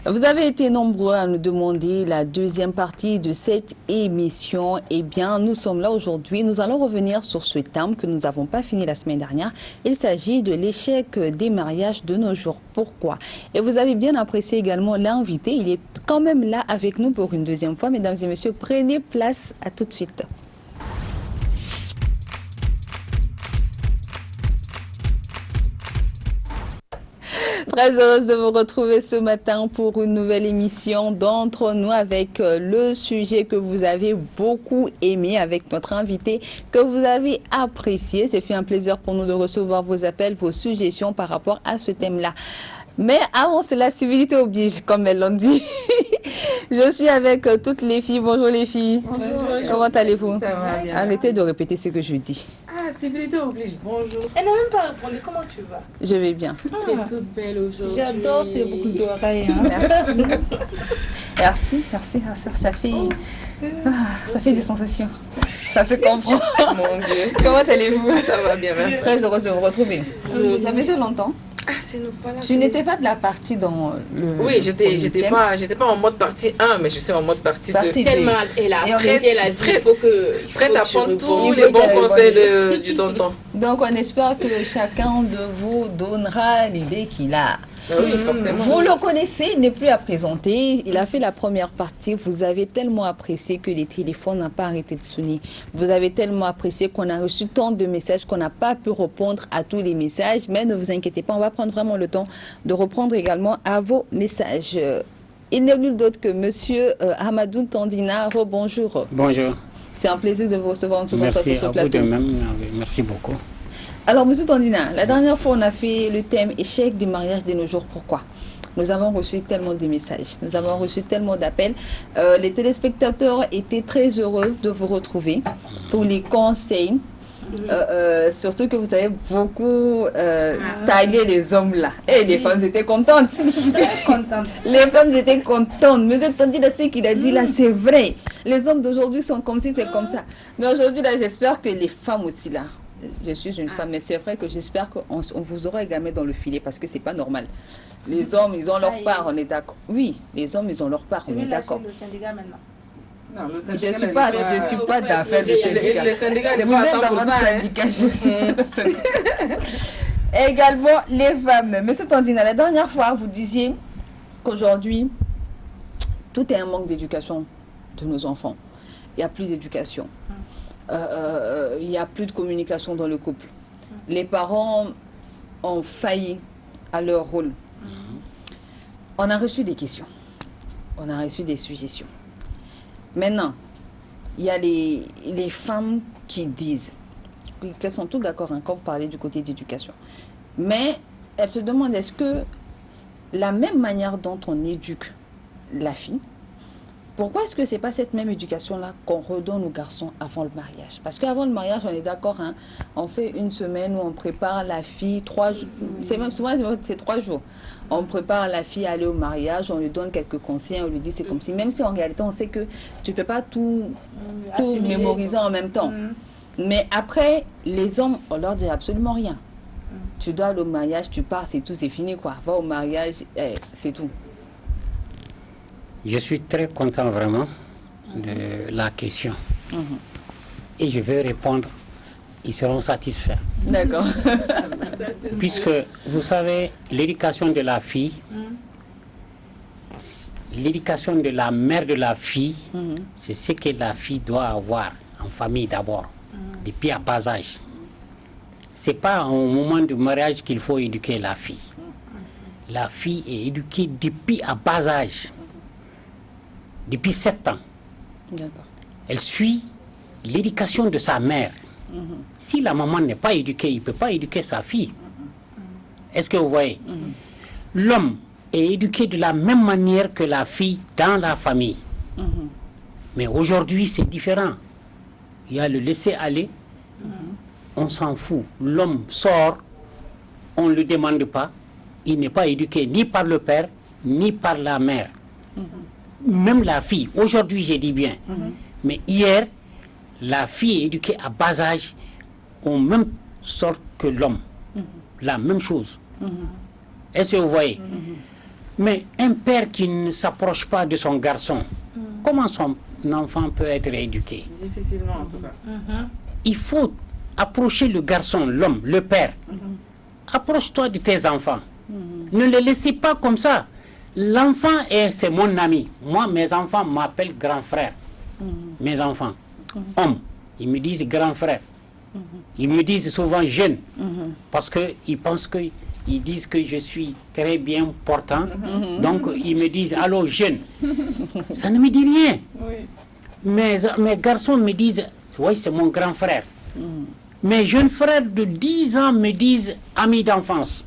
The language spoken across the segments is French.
Vous avez été nombreux à nous demander la deuxième partie de cette émission. Eh bien, nous sommes là aujourd'hui. Nous allons revenir sur ce thème que nous n'avons pas fini la semaine dernière. Il s'agit de l'échec des mariages de nos jours. Pourquoi? Et vous avez bien apprécié également l'invité. Il est quand même là avec nous pour une deuxième fois. Mesdames et messieurs, prenez place. À tout de suite. Très heureuse de vous retrouver ce matin pour une nouvelle émission d'Entre nous avec le sujet que vous avez beaucoup aimé, avec notre invité que vous avez apprécié. C'est fait un plaisir pour nous de recevoir vos appels, vos suggestions par rapport à ce thème-là. Mais avant cela, civilité oblige, comme elles l'ont dit. Je suis avec toutes les filles. Bonjour les filles. Bonjour. Comment allez-vous? Ça va bien. Arrêtez de répéter ce que je dis. Ah, civilité oblige, bonjour. Elle n'a même pas répondu, comment tu vas? Je vais bien. T'es toute belle aujourd'hui. J'adore ces boucles d'oreilles. Hein. Merci. Merci. Ça fait des sensations. Ça se comprend. Mon Dieu. Comment allez-vous? Ça va bien, merci. Très heureuse de vous retrouver. Ça faisait longtemps. Ah, c'est nous pas là. Tu n'étais pas de la partie dans le... Oui, j'étais pas en mode partie 1, mais je suis en mode partie 2. Tellement elle a apprécié, elle a dit il faut que prête à prendre tous Il les faut bons que- conseils du tonton. Donc on espère que chacun de vous donnera l'idée qu'il a. Oui, forcément. Vous le connaissez, il n'est plus à présenter. Il a fait la première partie. Vous avez tellement apprécié que les téléphones n'ont pas arrêté de sonner. Vous avez tellement apprécié qu'on a reçu tant de messages qu'on n'a pas pu répondre à tous les messages. Mais ne vous inquiétez pas, on va prendre vraiment le temps de reprendre également à vos messages. Il n'est nul d'autre que Monsieur Hamadou Tandina. Bonjour. Bonjour. C'est un plaisir de vous recevoir en tout cas sur Merci ce à vous plateau. de même. Merci beaucoup. Alors, Monsieur Tandina, la dernière fois, on a fait le thème échec des mariages de nos jours. Pourquoi? Nous avons reçu tellement de messages, nous avons reçu tellement d'appels. Les téléspectateurs étaient très heureux de vous retrouver pour les conseils. Surtout que vous avez beaucoup taillé les hommes là. Et les femmes étaient contentes. Contente. Les femmes étaient contentes. Monsieur Tandina, ce qu'il a dit là, c'est vrai. Les hommes d'aujourd'hui sont comme si c'est comme ça. Mais aujourd'hui, là, j'espère que les femmes aussi là. Je suis une femme, mais c'est vrai que j'espère qu'on vous aura également dans le filet parce que c'est pas normal. Les hommes, ils ont leur part, on est d'accord. Oui, les hommes, ils ont leur part, on est d'accord. Le syndicat maintenant. Non, le Je syndicat ne suis n'est pas d'affaires de syndicat. Le syndicat n'est Vous pas à êtes dans 100%. votre hein. syndicat, je suis pas dans le syndicat. Également, les femmes. Monsieur Tandina, la dernière fois, vous disiez qu'aujourd'hui, tout est un manque d'éducation de nos enfants. Il n'y a plus d'éducation. Il n'y a plus de communication dans le couple. Les parents ont failli à leur rôle. On a reçu des questions. On a reçu des suggestions. Maintenant, il y a les femmes qui disent qu'elles sont toutes d'accord hein, quand vous parlez du côté d'éducation. Mais elles se demandent est-ce que la même manière dont on éduque la fille, pourquoi est-ce que c'est pas cette même éducation-là qu'on redonne aux garçons avant le mariage? Parce qu'avant le mariage, on est d'accord, hein, on fait une semaine où on prépare la fille, 3 jours, c'est même souvent c'est 3 jours. On prépare la fille à aller au mariage, on lui donne quelques conseils, on lui dit c'est comme si, même si en réalité on sait que tu peux pas tout Assimiler, mémoriser en même temps. Mais après, les hommes, on leur dit absolument rien. Tu dois aller au mariage, tu pars, c'est tout, c'est fini quoi. Va au mariage, c'est tout. Je suis très content vraiment de la question. Et je vais répondre. Ils seront satisfaits. D'accord. Puisque, vous savez, l'éducation de la fille, l'éducation de la mère de la fille, c'est ce que la fille doit avoir en famille d'abord, depuis à bas âge. Ce n'est pas au moment du mariage qu'il faut éduquer la fille. La fille est éduquée depuis à bas âge. Depuis 7 ans. D'accord. Elle suit l'éducation de sa mère. Si la maman n'est pas éduquée, il ne peut pas éduquer sa fille. Est-ce que vous voyez? L'homme est éduqué de la même manière que la fille dans la famille. Mais aujourd'hui, c'est différent. Il y a le laisser-aller. On s'en fout. L'homme sort, on ne le demande pas. Il n'est pas éduqué ni par le père, ni par la mère. Même la fille, aujourd'hui j'ai dit bien, mais hier, la fille est éduquée à bas âge, au même sort que l'homme. La même chose. Est-ce que vous voyez? Mais un père qui ne s'approche pas de son garçon, comment son enfant peut être éduqué? Difficilement, en tout cas. Il faut approcher le garçon, l'homme, le père. Approche-toi de tes enfants. Ne les laissez pas comme ça. L'enfant, c'est mon ami. Moi, mes enfants m'appellent grand frère. Mes enfants, hommes, ils me disent grand frère. Ils me disent souvent jeune, parce qu'ils pensent que, ils disent que je suis très bien portant. Donc, ils me disent allô, jeune. Ça ne me dit rien. Mes garçons me disent, oui, c'est mon grand frère. Mes jeunes frères de 10 ans me disent ami d'enfance.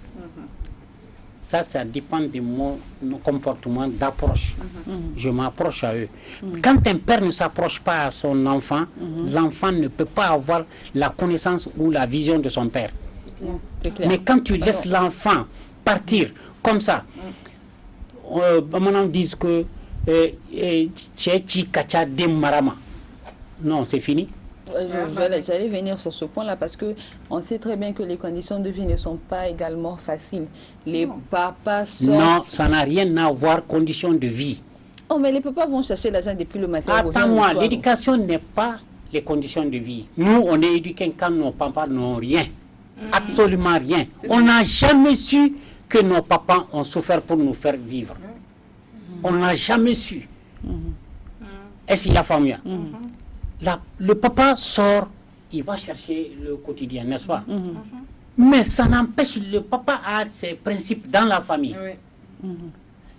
Ça dépend de mon comportement d'approche. Je m'approche à eux. Quand un père ne s'approche pas à son enfant, l'enfant ne peut pas avoir la connaissance ou la vision de son père. C'est clair. Mais quand tu laisses l'enfant partir comme ça, maintenant disent que Tchéchi Kacha Demarama. Non, c'est fini. J'allais venir sur ce point-là parce que on sait très bien que les conditions de vie ne sont pas également faciles. Les papas sortent... Non, ça n'a rien à voir conditions de vie. Oh, mais les papas vont chercher l'argent depuis le matin. Attends-moi, l'éducation n'est pas les conditions de vie. Nous, on est éduqués quand nos papas n'ont rien. Absolument rien. On n'a jamais su que nos papas ont souffert pour nous faire vivre. On n'a jamais su. Est-ce qu'il y a famille? Le papa sort, il va chercher le quotidien, n'est-ce pas? Mais ça n'empêche, le papa a ses principes dans la famille.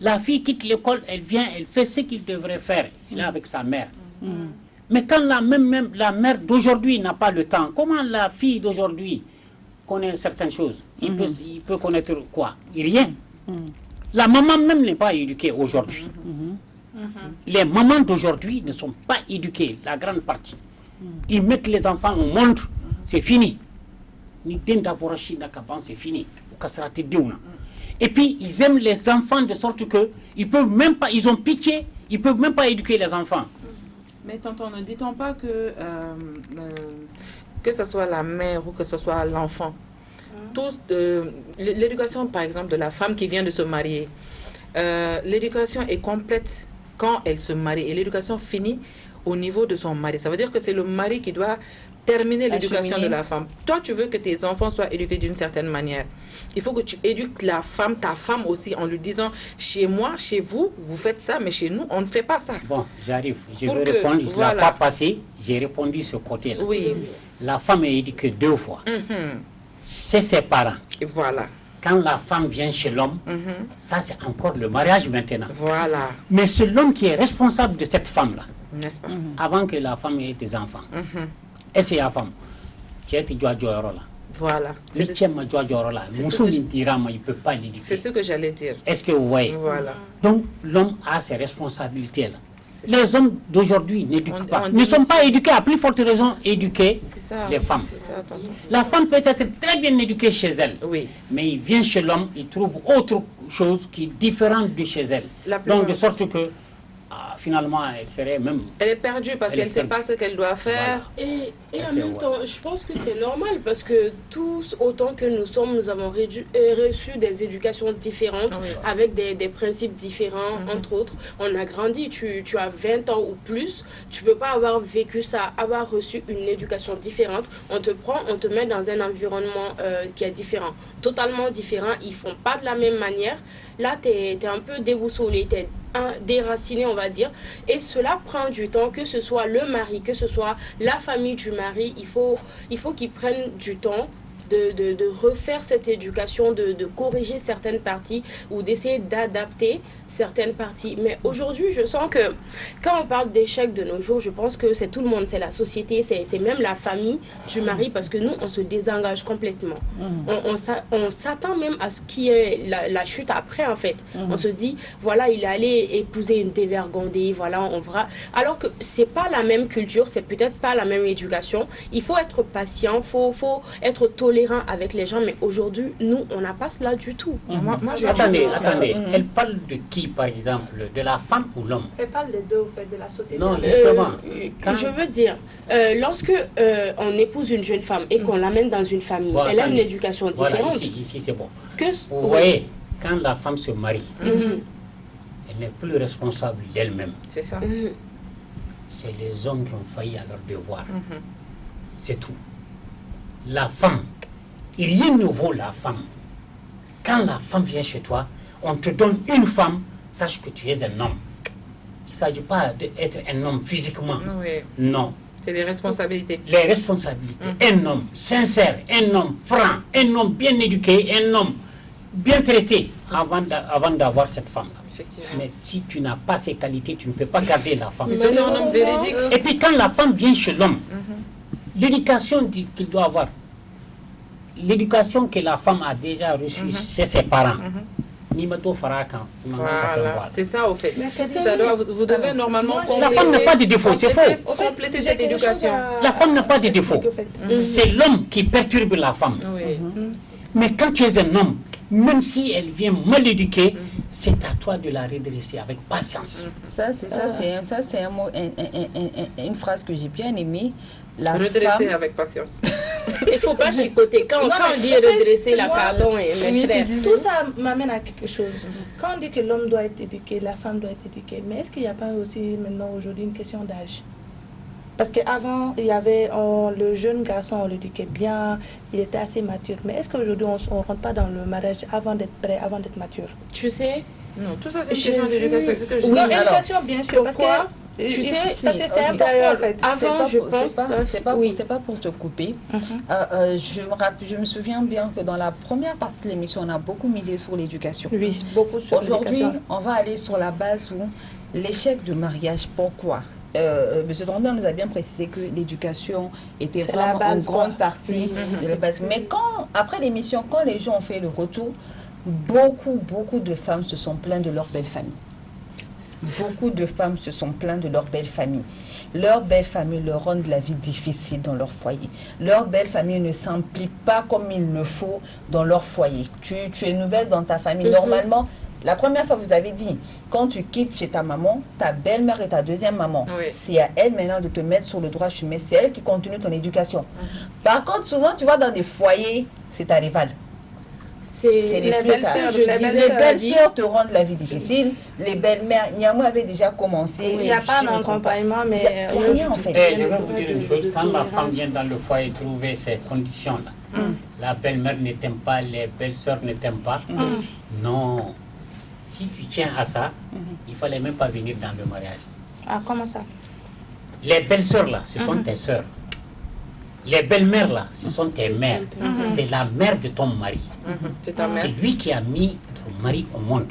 La fille quitte l'école, elle vient, elle fait ce qu'il devrait faire. Elle est avec sa mère. Mais quand la mère d'aujourd'hui n'a pas le temps, comment la fille d'aujourd'hui connaît certaines choses? Il peut connaître quoi? Rien. La maman même n'est pas éduquée aujourd'hui. Les mamans d'aujourd'hui ne sont pas éduquées, la grande partie. Ils mettent les enfants au monde, c'est fini. C'est fini. Et puis ils aiment les enfants de sorte que ils peuvent même pas, ils ont pitié, ils peuvent même pas éduquer les enfants. Mais tonton, ne dit-on pas que ce soit la mère ou que ce soit l'enfant, l'éducation par exemple de la femme qui vient de se marier, l'éducation est complète quand elle se marie et l'éducation finit au niveau de son mari. Ça veut dire que c'est le mari qui doit terminer l'éducation de la femme. Toi, tu veux que tes enfants soient éduqués d'une certaine manière. Il faut que tu éduques la femme, ta femme aussi, en lui disant, chez moi, chez vous, vous faites ça, mais chez nous, on ne fait pas ça. Bon, j'arrive. Je vais répondre. La fois passée, j'ai répondu ce côté-là. Oui. La femme est éduquée 2 fois. C'est ses parents. Et voilà. Quand la femme vient chez l'homme, ça c'est encore le mariage maintenant. Voilà. Mais c'est l'homme qui est responsable de cette femme-là. N'est-ce pas? Avant que la femme ait des enfants. Et c'est la femme. Voilà. Il ne peut pas l'éduquer. C'est ce que j'allais dire. Est-ce que vous voyez? Voilà. Donc l'homme a ses responsabilités là. Les hommes d'aujourd'hui n'éduquent pas. Ne sont pas éduqués, à plus forte raison, éduquer les femmes. La femme peut être très bien éduquée chez elle, mais il vient chez l'homme, il trouve autre chose qui est différente de chez elle. Donc de sorte que finalement, elle serait même... Elle est perdue parce qu'elle ne sait pas ce qu'elle doit faire. Voilà. Et en même temps, je pense que c'est normal parce que tous, autant que nous sommes, nous avons reçu des éducations différentes avec des principes différents, entre autres. On a grandi, tu as 20 ans ou plus, tu ne peux pas avoir vécu ça, avoir reçu une éducation différente. On te prend, on te met dans un environnement qui est différent, totalement différent. Ils ne font pas de la même manière. Là, tu es un peu déboussolé, tu es déraciné, on va dire. Et cela prend du temps, que ce soit le mari, que ce soit la famille du mari. Il faut qu'ils prennent du temps de refaire cette éducation, de corriger certaines parties ou d'essayer d'adapter certaines parties. Mais aujourd'hui, je sens que quand on parle d'échec de nos jours, je pense que c'est tout le monde, c'est la société, c'est même la famille du mari, parce que nous, on se désengage complètement. On s'attend même à ce qui est la chute après, en fait. On se dit, voilà, il est allé épouser une dévergondée, voilà, on verra. Alors que c'est pas la même culture, c'est peut-être pas la même éducation. Il faut être patient, faut être tolérant avec les gens, mais aujourd'hui, nous, on n'a pas cela du tout. Attendez, elle parle de qui, par exemple, de la femme ou l'homme? Elle parle des deux, au fait, de la société. Non, justement. Je veux dire, lorsque on épouse une jeune femme et qu'on l'amène dans une famille, elle a une éducation différente. Voilà, ici c'est bon. Vous voyez, quand la femme se marie, elle n'est plus responsable d'elle-même. C'est ça. C'est les hommes qui ont failli à leur devoir. C'est tout. La femme, rien ne vaut la femme. Quand la femme vient chez toi, on te donne une femme, sache que tu es un homme. Il ne s'agit pas d'être un homme physiquement. Oui. Non. C'est les responsabilités. Les responsabilités. Un homme sincère, un homme franc, un homme bien éduqué, un homme bien traité avant d'avoir cette femme-là. Effectivement. Mais si tu n'as pas ces qualités, tu ne peux pas garder la femme. Mais c'est un homme véridique. Et puis quand la femme vient chez l'homme, l'éducation qu'il doit avoir, l'éducation que la femme a déjà reçue, c'est ses parents. Voilà, c'est ça au fait. Ça doit, vous devez normalement La femme n'a pas de défaut, c'est faux. Compléter cette éducation. La femme n'a pas de défaut. C'est l'homme qui perturbe la femme. Oui. Mais quand tu es un homme, même si elle vient mal éduquée, c'est à toi de la redresser avec patience. C'est un mot, une phrase que j'ai bien aimée. La Redresser femme, avec patience. Il ne faut pas chicoter. Quand on dit redresser, la pardon, tout ça m'amène à quelque chose. Quand on dit que l'homme doit être éduqué, la femme doit être éduquée, mais est-ce qu'il n'y a pas aussi maintenant aujourd'hui une question d'âge? Parce qu'avant, il y avait le jeune garçon, on l'éduquait bien, il était assez mature. Mais est-ce qu'aujourd'hui, on ne rentre pas dans le mariage avant d'être prêt, avant d'être mature? Tu sais, Non, tout ça c'est une question d'éducation. C'est ce que je Oui, dis. l'éducation, bien sûr. Parce pourquoi que tu sais, c'est important en fait. Avant, je pense, c'est pas pour te couper. Je me souviens bien que dans la première partie de l'émission, on a beaucoup misé sur l'éducation. Oui, beaucoup sur Aujourd'hui, l'éducation. on va aller sur la base où l'échec du mariage, pourquoi M. Tandin nous a bien précisé que l'éducation était C'est vraiment la base, une grande quoi. partie de la base. Mais après l'émission, quand les gens ont fait le retour, beaucoup de femmes se sont plaintes de leur belle famille. Beaucoup de femmes se sont plaintes de leur belle famille. Leur belle famille leur rend la vie difficile dans leur foyer. Leur belle famille ne s'implique pas comme il le faut dans leur foyer. Tu es nouvelle dans ta famille. Normalement, la première fois, vous avez dit, quand tu quittes chez ta maman, ta belle-mère est ta deuxième maman. Oui. C'est à elle maintenant de te mettre sur le droit chemin. C'est elle qui continue ton éducation. Par contre, souvent, tu vas dans des foyers, c'est ta rivale. C'est les belles-sœurs, les belles-sœurs te rendent la vie difficile. Les belles-mères, Niamou avait déjà commencé. Il n'y a pas d'accompagnement, mais Il y a rien en fait. Je vais vous dire une chose, quand la femme vient dans le foyer trouver ces conditions-là, la belle-mère ne t'aime pas, les belles-sœurs ne t'aiment pas, non. Si tu tiens à ça, il ne fallait même pas venir dans le mariage. Ah, comment ça? Les belles-sœurs là, ce sont tes sœurs. Les belles-mères là, ce sont tes mères. C'est la mère de ton mari. C'est ta mère. C'est lui qui a mis ton mari au monde.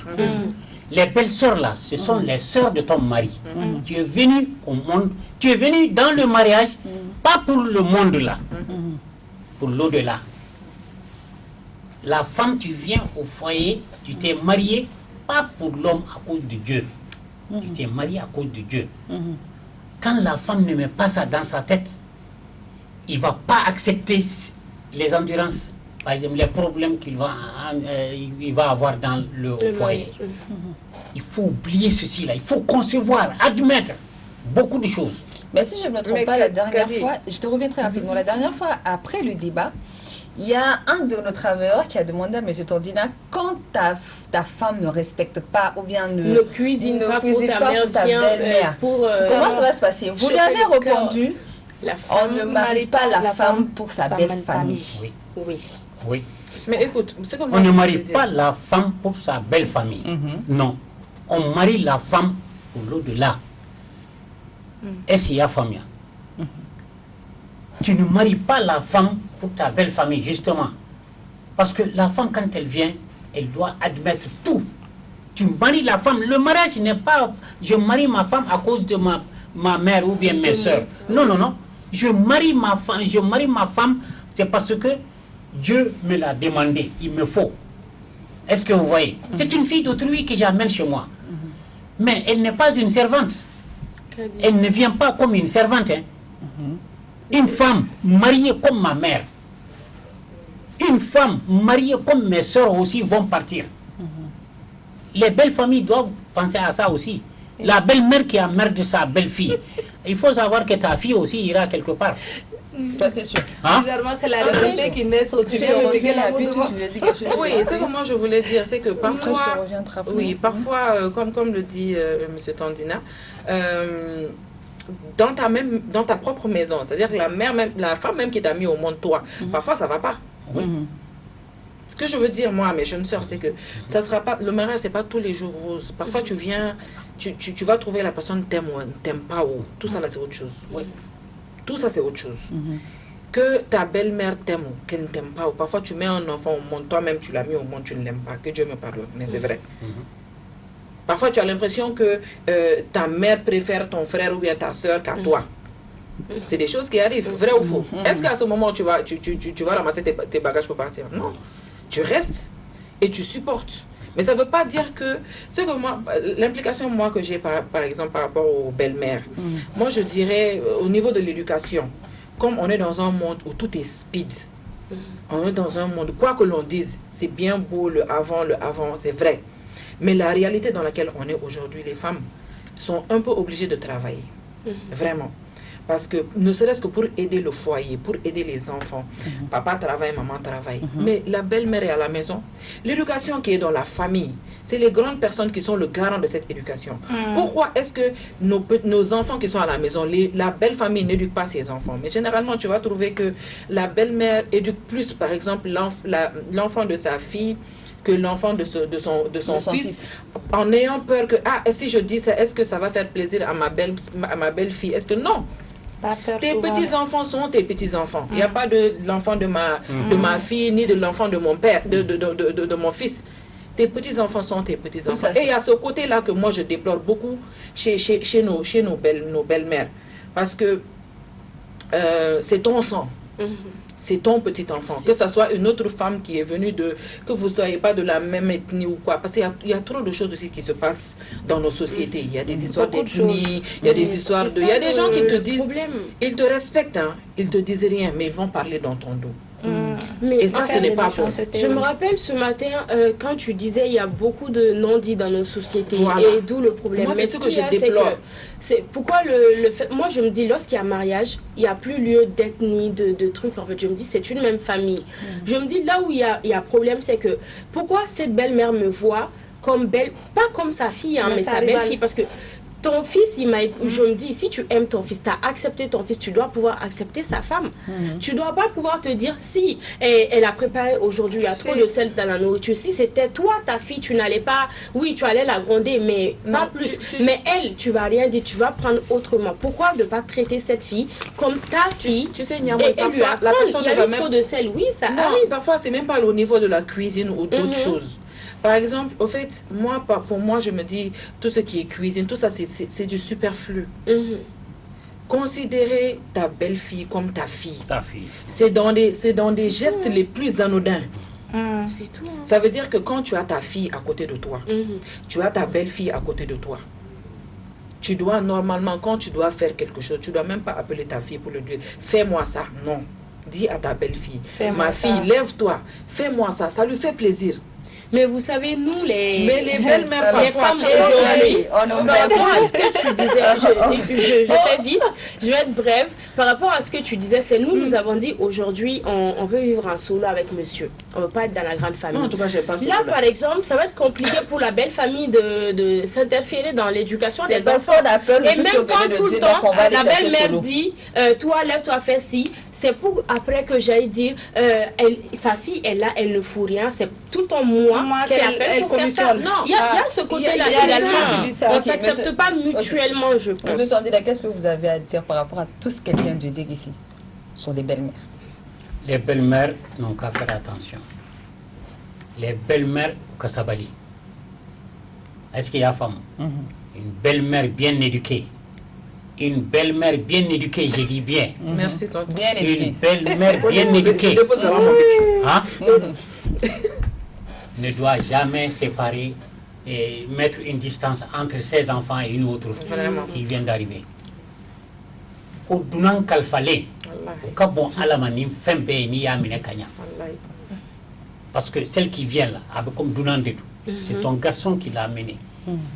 Les belles-sœurs là, ce sont les sœurs de ton mari. Tu es venu au monde, tu es venu dans le mariage, pas pour le monde là, pour l'au-delà. La femme, tu viens au foyer, tu t'es marié, pas pour l'homme à cause de Dieu. Tu t'es marié à cause de Dieu. Quand la femme ne met pas ça dans sa tête, il ne va pas accepter les endurances, par exemple, les problèmes il va avoir dans le foyer. Il faut oublier ceci là, il faut concevoir, admettre beaucoup de choses. Mais si je ne me trompe pas, la dernière fois, je te reviens très rapidement, la dernière fois, après le débat, il y a un de nos travailleurs qui a demandé à M. Tandina, quand ta femme ne respecte pas ou bien ne cuisine pas pour ta belle-mère, comment ça va se passer? Vous lui avez répondu, on ne marie pas la femme pour sa belle famille. Oui. Mais écoute, c'est comme on ne marie pas la femme pour sa belle famille. Non. On marie la femme pour l'au-delà. Est-ce qu'il y a famille? Tu ne maries pas la femme pour ta belle famille, justement. Parce que la femme, quand elle vient, elle doit admettre tout. Tu maries la femme. Le mariage n'est pas je marie ma femme à cause de ma mère ou bien mes soeurs. Non. Je marie ma femme, c'est parce que Dieu me l'a demandé. Il me faut. Est-ce que vous voyez? C'est une fille d'autrui que j'amène chez moi. Mais elle n'est pas une servante. Elle ne vient pas comme une servante. Une femme mariée comme ma mère, une femme mariée comme mes soeurs aussi vont partir. Les belles familles doivent penser à ça aussi. La belle-mère qui a mère de sa belle-fille, il faut savoir que ta fille aussi ira quelque part. Ça, c'est sûr. Hein? Bizarrement, c'est la réalité qui naît au Tu dessus viens me piquer de la la vie, bouche. tu voulais dire quelque chose. Oui, c'est comment je voulais dire, c'est que parfois, je te reviens très rapidement. oui, parfois, comme le dit M. Tandina, dans ta propre maison, c'est-à-dire que la femme même qui t'a mis au monde, toi, parfois ça va pas. Oui. Ce que je veux dire, moi, mes jeunes sœurs, c'est que ça sera pas, le mariage, c'est pas tous les jours rose. Parfois, tu viens, tu vas trouver la personne t'aime ou t'aime pas, ou tout ça là, c'est autre chose. Oui. Tout ça, c'est autre chose. Que ta belle-mère t'aime ou qu'elle ne t'aime pas, ou parfois tu mets un enfant au monde, toi-même tu l'as mis au monde, tu ne l'aimes pas, que Dieu me pardonne, mais c'est vrai. Parfois tu as l'impression que ta mère préfère ton frère ou bien ta soeur qu'à toi. C'est des choses qui arrivent, vrai ou faux. Est-ce qu'à ce moment tu vas ramasser tes bagages pour partir? Non. Tu restes et tu supportes. Mais ça ne veut pas dire que... L'implication moi que j'ai par exemple par rapport aux belles-mères, moi je dirais au niveau de l'éducation, comme on est dans un monde où tout est speed, on est dans un monde, quoi que l'on dise, c'est bien beau le avant, c'est vrai. Mais la réalité dans laquelle on est aujourd'hui, les femmes sont un peu obligées de travailler. Vraiment. Parce que, ne serait-ce que pour aider le foyer, pour aider les enfants, papa travaille, maman travaille. Mais la belle-mère est à la maison. L'éducation qui est dans la famille, c'est les grandes personnes qui sont le garant de cette éducation. Pourquoi est-ce que nos enfants qui sont à la maison, la belle famille n'éduque pas ses enfants? Mais généralement, tu vas trouver que la belle-mère éduque plus, par exemple, l'enfant de sa fille que l'enfant de son fils, en ayant peur que, si je dis ça, est-ce que ça va faire plaisir à ma belle-fille? Est-ce que non? Tes petits-enfants sont tes petits-enfants. Il n'y a pas de l'enfant de ma fille, ni de l'enfant de mon père, de mon fils. Tes petits-enfants sont tes petits-enfants. Et il y a ce côté-là que moi je déplore beaucoup chez nos belles-mères. Parce que c'est ton sang. C'est ton petit enfant. Que ce soit une autre femme qui est venue que vous ne soyez pas de la même ethnie ou quoi. Parce qu'il y a trop de choses aussi qui se passent dans nos sociétés. Il y a des histoires d'ethnie, il y a des histoires de... Il y a des gens qui te disent... Ils te respectent, hein, ils te disent rien, mais ils vont parler dans ton dos. Et ça, ce n'est pas bon. Je me rappelle ce matin, quand tu disais il y a beaucoup de non-dits dans nos sociétés, voilà. Et d'où le problème. Moi, mais c'est ce que je déplore. C'est pourquoi le fait... Moi, je me dis, lorsqu'il y a mariage, il n'y a plus lieu d'ethnie, de trucs. En fait, je me dis, c'est une même famille. Je me dis, là où il y a problème, c'est que pourquoi cette belle-mère me voit comme belle, pas comme sa fille, hein, mais sa belle-fille, parce que ton fils, je me dis, si tu aimes ton fils, tu as accepté ton fils, tu dois pouvoir accepter sa femme. Tu ne dois pas pouvoir te dire, si elle a préparé aujourd'hui, il y a trop de sel dans la nourriture, si c'était toi, ta fille, tu n'allais pas, oui, tu allais la gronder, mais non, pas plus. Mais elle, tu ne vas rien dire, tu vas prendre autrement. Pourquoi ne pas traiter cette fille comme ta fille? Tu sais, et parfois, la personne il y a eu trop de sel, oui, ça arrive. Parfois, c'est même pas au niveau de la cuisine ou d'autres choses. Par exemple, au fait, pour moi, je me dis, tout ce qui est cuisine, tout ça, c'est du superflu. Considérer ta belle-fille comme ta fille. C'est dans des gestes les plus anodins. C'est tout. Hein. Ça veut dire que quand tu as ta fille à côté de toi, tu as ta belle-fille à côté de toi, tu dois normalement, quand tu dois faire quelque chose, tu ne dois même pas appeler ta fille pour le dire, fais-moi ça. Non. Dis à ta belle-fille, ma fille, lève-toi, fais-moi ça, ça lui fait plaisir. Mais vous savez, nous, les belles-mères, les femmes aujourd'hui, par rapport à ce que tu disais, je fais vite, je vais être brève. Par rapport à ce que tu disais, c'est nous avons dit aujourd'hui, on veut vivre en solo avec monsieur. On ne veut pas être dans la grande famille. Non, en tout cas, j'ai pas là, par exemple, ça va être compliqué pour la belle famille de s'interférer dans l'éducation des enfants. Et même quand tout le temps, la belle-mère dit, toi, lève-toi, fais ci, c'est pour après que j'aille dire, sa fille est là, elle ne fout rien, c'est tout le temps moi qu'elle appelle pour faire ça. Non, il y a ce côté-là également. On ne s'accepte pas mutuellement, je pense. Monsieur Tandina, qu'est-ce que vous avez à dire par rapport à tout ce qu'elle vient de dire ici sur les belles-mères? Les belles-mères n'ont qu'à faire attention. Les belles-mères au Kassabali. Est-ce qu'il y a femme? Une belle-mère bien éduquée. Une belle-mère bien éduquée, je dis bien. Merci, tonton. Bien éduquée. Une belle-mère bien éduquée. Hein? Ne doit jamais séparer et mettre une distance entre ses enfants et une autre qui vient d'arriver. Au Dunan Kalfale, au bon Alamani, Fembe ni Yamine Kanya. Parce que celle qui vient là, comme Dunan de tout, c'est ton garçon qui l'a amené,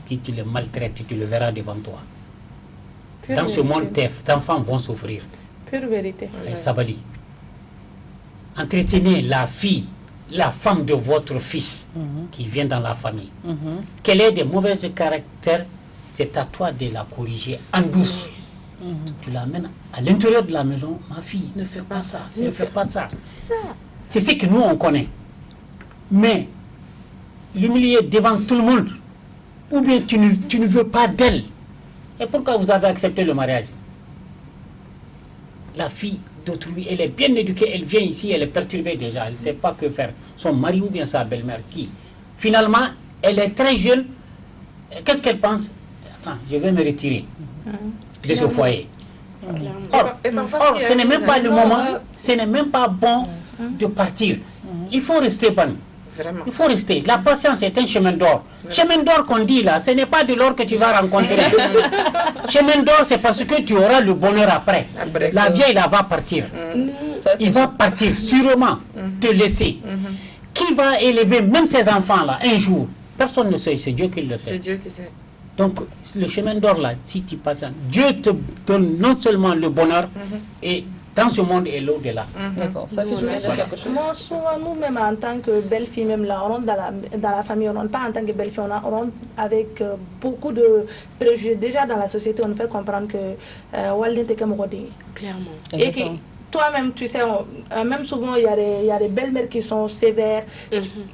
qui te le maltraite, tu le verras devant toi. Dans ce monde, tes enfants vont souffrir. Pure vérité. Et Sabali, entretenez la fille, la femme de votre fils qui vient dans la famille. Qu'elle ait des mauvais caractères, c'est à toi de la corriger en douce. Tu l'amènes à l'intérieur de la maison, ma fille. Ne fais pas ça. Ne fais pas ça. C'est ça. C'est ce que nous on connaît. Mais l'humilier devant tout le monde, ou bien tu ne veux pas d'elle. Et pourquoi vous avez accepté le mariage? La fille d'autrui, elle est bien éduquée, elle vient ici, elle est perturbée déjà, elle ne sait pas que faire. Son mari ou bien sa belle-mère qui, finalement, elle est très jeune. Qu'est-ce qu'elle pense? Attends, je vais me retirer de ce foyer. Or, ce n'est même pas le moment, ce n'est même pas bon de partir. Il faut rester bon. Vraiment. Il faut rester. La patience est un chemin d'or. Chemin d'or qu'on dit là, ce n'est pas de l'or que tu vas rencontrer. Chemin d'or, c'est parce que tu auras le bonheur après. La vieille là va partir. Il va partir sûrement, te laisser. Qui va élever même ces enfants là un jour? Personne ne sait, c'est Dieu qui le C'est sait. Dieu qui sait. Donc le chemin d'or là, si tu passes, Dieu te donne non seulement le bonheur et dans ce monde et l'au-delà. D'accord, ça fait quelque chose. Moi, souvent, nous-mêmes, en tant que belle-fille, même là, on rentre dans la famille, on rentre pas en tant que belle-fille, on rentre avec beaucoup de préjugés. Déjà, dans la société, on nous fait comprendre que Walden t'es comme Rodé. Clairement. Et que toi-même, tu sais, même souvent, il y a des belles-mères qui sont sévères.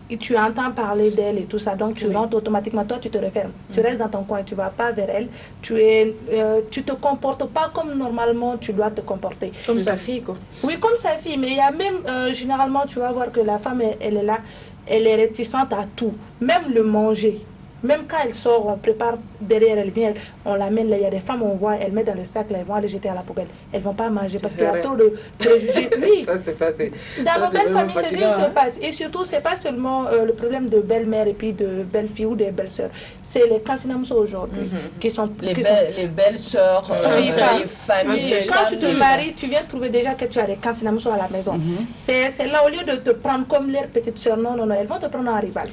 Et tu entends parler d'elles et tout ça. Donc, tu rentres automatiquement. Toi, tu te refermes. Tu restes dans ton coin. Tu ne vas pas vers elles. Tu te comportes pas comme normalement tu dois te comporter. Comme sa fille, quoi. Oui, comme sa fille. Mais il y a même, généralement, tu vas voir que la femme, elle est là. Elle est réticente à tout. Même le manger. Même quand elle sort, on prépare derrière, elle vient, on l'amène là, il y a des femmes, on voit, elles mettent dans le sac là, elles vont aller jeter à la poubelle. Elles ne vont pas manger parce qu'il y a trop de préjugés. Oui, Ça, c'est passé. dans nos belles familles, c'est ce fatigant, qui se passe. Et surtout, ce n'est pas seulement le problème de belle-mère et puis de belle-fille ou de belle-sœur. C'est les kansinamso aujourd'hui qui sont... Les belles sœurs, Oui, les familles. Quand tu te maries, tu viens trouver déjà que tu as des kansinamso à la maison. C'est là, au lieu de te prendre comme leur petite sœur, non, elles vont te prendre en rival.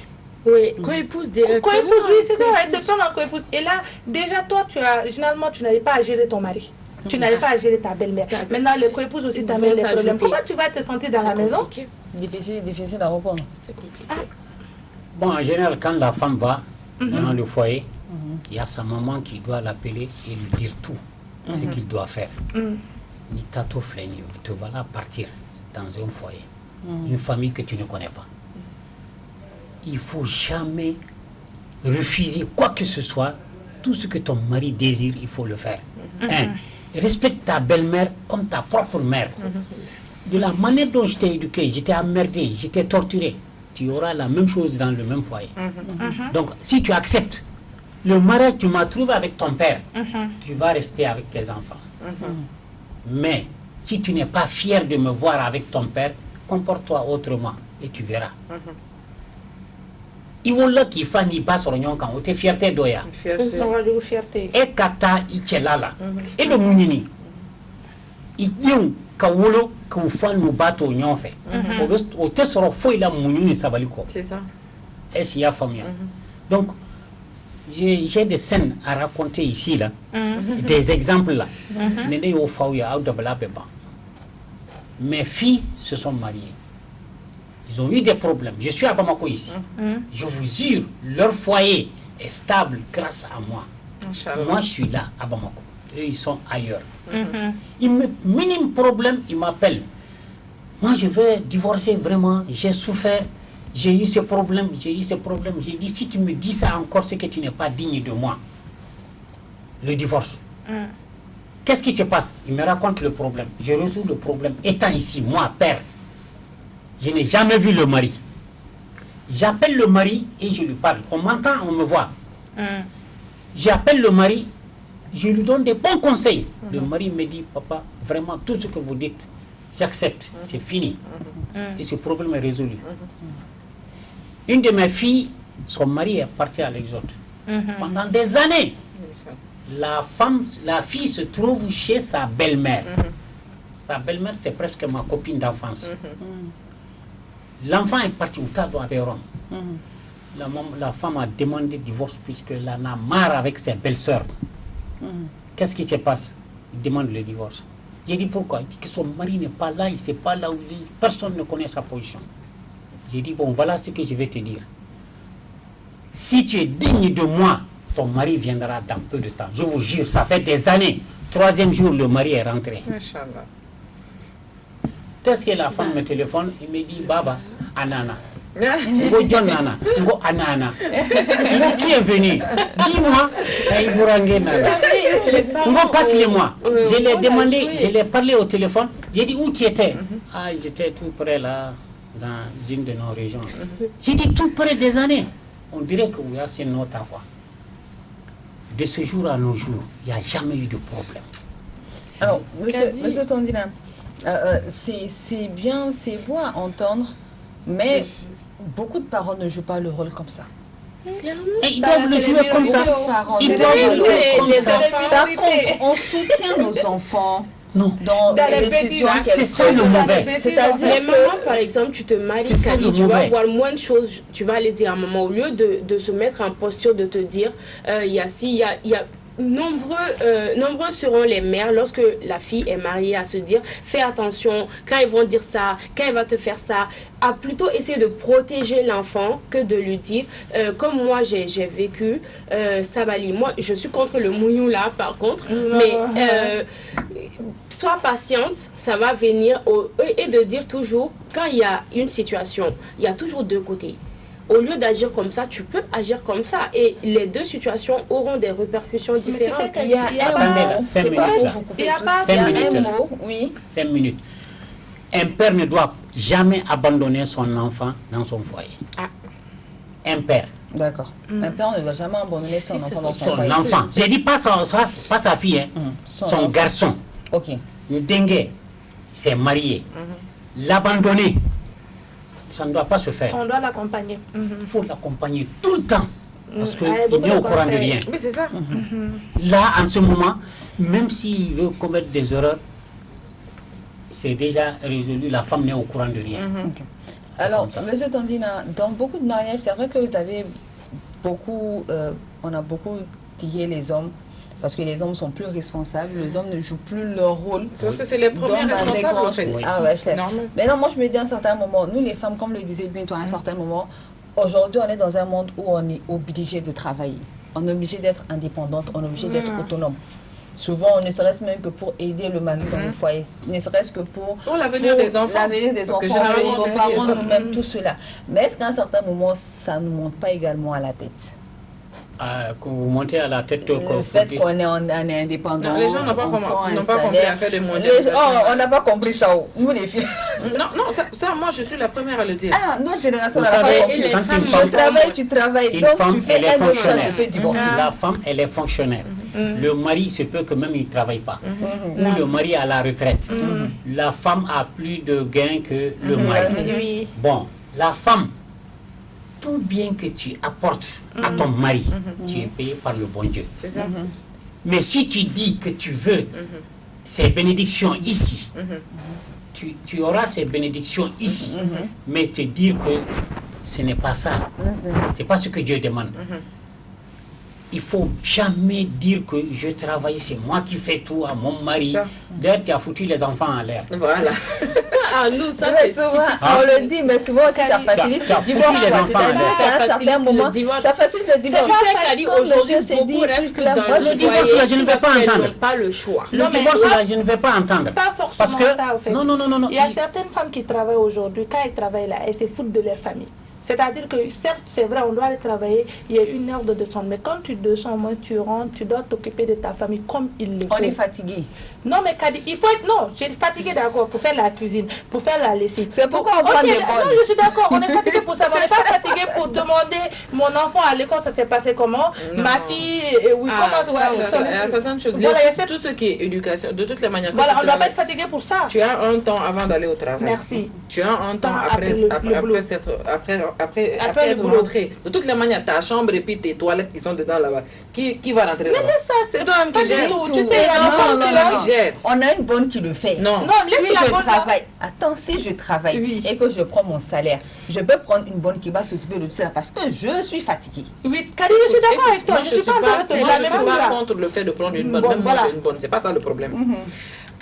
Oui, co-épouse directement. Co-épouse, oui, c'est ça, elle te prend en co-épouse. Et là, déjà, toi, généralement, tu n'arrives pas à gérer ton mari. Tu n'arrives pas à gérer ta belle-mère. Maintenant, le co-épouse aussi t'amène les problèmes. Comment tu vas te sentir dans la maison? Difficile à reprendre. C'est compliqué. Bon, en général, quand la femme va dans le foyer, il y a sa maman qui doit l'appeler et lui dire tout ce qu'il doit faire. Ni tato fléni, te voilà partir dans un foyer, une famille que tu ne connais pas. Il ne faut jamais refuser quoi que ce soit. Tout ce que ton mari désire, il faut le faire. Respecte ta belle-mère comme ta propre mère. De la manière dont je t'ai éduqué, je t'ai emmerdé, je t'ai torturé, tu auras la même chose dans le même foyer. Donc, si tu acceptes le mariage, tu m'as trouvé avec ton père, tu vas rester avec tes enfants. Mais, si tu n'es pas fier de me voir avec ton père, comporte-toi autrement et tu verras. Il faut là qu'il fasse ni pas sur l'union quand on est fierté d'oya. Fierté. Et kata ichelala. Et le mounini. Il y a un kawolo qu'on fait nous battre au nion fait. Au test sur le feu il a mounini sabaliko. C'est ça. Et s'il y a famille. Donc j'ai des scènes à raconter ici là, des exemples là. Néné au faouya out de blabeba. Mes filles se sont mariées. Ils ont eu des problèmes. Je suis à Bamako ici. Je vous jure, leur foyer est stable grâce à moi. Moi, je suis là à Bamako. Eux, ils sont ailleurs. Minime problème, ils m'appellent. Moi, je veux divorcer vraiment. J'ai souffert. J'ai eu ce problème. J'ai dit, si tu me dis ça encore, c'est que tu n'es pas digne de moi. Le divorce. Qu'est-ce qui se passe? Il me raconte le problème. Je résous le problème. Étant ici, moi, père, je n'ai jamais vu le mari. J'appelle le mari et je lui parle. On m'entend, on me voit. J'appelle le mari, je lui donne des bons conseils. Le mari me dit, papa, vraiment, tout ce que vous dites, j'accepte. C'est fini. Et ce problème est résolu. Une de mes filles, son mari est parti à l'exode. Pendant des années, la fille se trouve chez sa belle-mère. Sa belle-mère, c'est presque ma copine d'enfance. L'enfant est parti au Tado à Béron. La femme a demandé divorce puisqu'elle en a marre avec ses belles-sœurs. Qu'est-ce qui se passe? Il demande le divorce. J'ai dit pourquoi? Il dit que son mari n'est pas là, il ne sait pas là où il est, personne ne connaît sa position. J'ai dit bon, voilà ce que je vais te dire. Si tu es digne de moi, ton mari viendra dans peu de temps. Je vous jure, ça fait des années. 3e jour, le mari est rentré. Inch'Allah. Qu'est-ce que la femme me téléphone? Il me dit Baba, Anana. Ngo John Nana, Ngo Anana. Ngo qui est venu? Dis-moi. Ngo passe-le-moi. Je l'ai demandé, je l'ai parlé au téléphone. J'ai dit où tu étais? Ah, j'étais tout près là, dans une de nos régions. J'ai dit tout près des années. On dirait que oui, c'est notre voix. De ce jour à nos jours, il n'y a jamais eu de problème. Alors, monsieur Tondina, c'est bien, c'est beau à entendre, mais beaucoup de parents ne jouent pas le rôle comme ça. Et ils doivent le jouer comme ça. Ils doivent le jouer comme ça. Par contre, on soutient nos enfants. Non. Dans les décisions c'est ça le mauvais. C'est-à-dire les mamans, par exemple, tu te maries, tu vas voir moins de choses, tu vas aller dire à maman, au lieu de se mettre en posture de te dire, il y a ci, il y a nombreux seront les mères lorsque la fille est mariée à se dire fais attention quand ils vont dire ça, quand elle va te faire ça, à plutôt essayer de protéger l'enfant que de lui dire comme moi j'ai vécu Sabali. Moi je suis contre le mouillou là par contre, mais sois patiente, ça va venir et de dire toujours quand il y a une situation, il y a toujours deux côtés. Au lieu d'agir comme ça, tu peux agir comme ça. Et les deux situations auront des répercussions différentes. Il y a un mot, oui. 5 minutes. Un père ne doit jamais abandonner son enfant dans son foyer. Ah. Un père. D'accord. Un père ne doit jamais abandonner son enfant dans son foyer. Son enfant. Je dis pas sa fille, hein. Son garçon. Ok. Le dengue s'est marié. L'abandonner. Ça ne doit pas se faire. On doit l'accompagner. Il faut l'accompagner tout le temps. Parce qu'il n'est au courant de rien. Mais c'est ça. Là, en ce moment, même s'il veut commettre des erreurs, c'est déjà résolu. La femme n'est au courant de rien. Alors, monsieur Tondina, dans beaucoup de mariages, c'est vrai que vous avez beaucoup, on a beaucoup tiré les hommes. Parce que les hommes sont plus responsables, les hommes ne jouent plus leur rôle. C'est parce que c'est les premiers responsables en fait. Ah ouais, c'est normal. Mais non, moi je me dis à un certain moment, nous les femmes, comme le disait bientôt à un certain moment, aujourd'hui on est dans un monde où on est obligé de travailler. On est obligé d'être indépendante, on est obligé d'être autonome. Souvent, ne serait-ce même que pour aider le mari dans le foyer, ne serait-ce que pour l'avenir des enfants. L'avenir des enfants, nos parents, nous-mêmes, tout cela. Mais est-ce qu'à un certain moment, ça ne monte pas également à la tête? Quand vous montez à la tête, le fait qu'on est indépendant. Non, les gens n'ont pas compris à faire de monter. On n'a pas compris ça, nous les filles. Non, ça, moi je suis la première à le dire. Ah, notre génération n'a pas compris. Tu travailles, donc tu fais un autre, je peux divorcer. La femme, elle est fonctionnaire. Le mari, se peut que même il ne travaille pas. Ou le mari est à la retraite. La femme a plus de gains que le mari. Bon, la femme, tout bien que tu apportes à ton mari, tu es payé par le bon Dieu. C'est ça. Mais si tu dis que tu veux ces bénédictions ici, tu auras ces bénédictions ici, mais te dire que ce n'est pas ça, c'est pas ce que Dieu demande. Il faut jamais dire que je travaille, c'est moi qui fais tout à mon mari. D'ailleurs, tu as foutu les enfants en l'air. Voilà. Ah, nous, ça c'est souvent, on le dit, mais souvent aussi ça facilite le divorce. À un certain moment, ça facilite le divorce. Aujourd'hui, beaucoup restent dans le divorce, je ne vais pas entendre. Pas le choix. Le divorce, là, je ne vais pas entendre. Pas forcément parce que, ça, au fait. Non. Il y a certaines femmes qui travaillent aujourd'hui, quand elles travaillent là, elles se foutent de leur famille. C'est-à-dire que certes, c'est vrai, on doit aller travailler, il y a une heure de descente, mais quand tu descends, moi, tu rentres, tu dois t'occuper de ta famille comme il le faut. On est fatigué. Non, mais Kadi, il faut être... Non, j'ai fatigué d'accord pour faire la cuisine, pour faire la lessive. C'est pourquoi on prend des bonnes. Non, je suis d'accord, on est fatigué pour ça, mais on n'est pas fatigué pour demander mon enfant à l'école, ça s'est passé comment, ma fille, oui, comment tu vois. Il y a certaines choses. Voilà, tout ce qui est éducation, de toutes les manières. Voilà, on ne doit pas être fatigué pour ça. Tu as un temps avant d'aller au travail. Merci. Tu as un temps après être rentré. De toutes les manières, ta chambre et puis tes toilettes qui sont dedans là-bas. Qui va rentrer là-bas? Mais ça, c'est toi-même qui gère. Tu sais, on a une bonne qui le fait. Non. Si je travaille, attends, si je travaille et que je prends mon salaire, je peux prendre une bonne qui va s'occuper de tout ça parce que je suis fatiguée. Oui, Kadi, je suis d'accord avec toi. Je suis pas contre le fait de prendre une bonne. Même moi, j'ai une bonne. C'est pas ça le problème.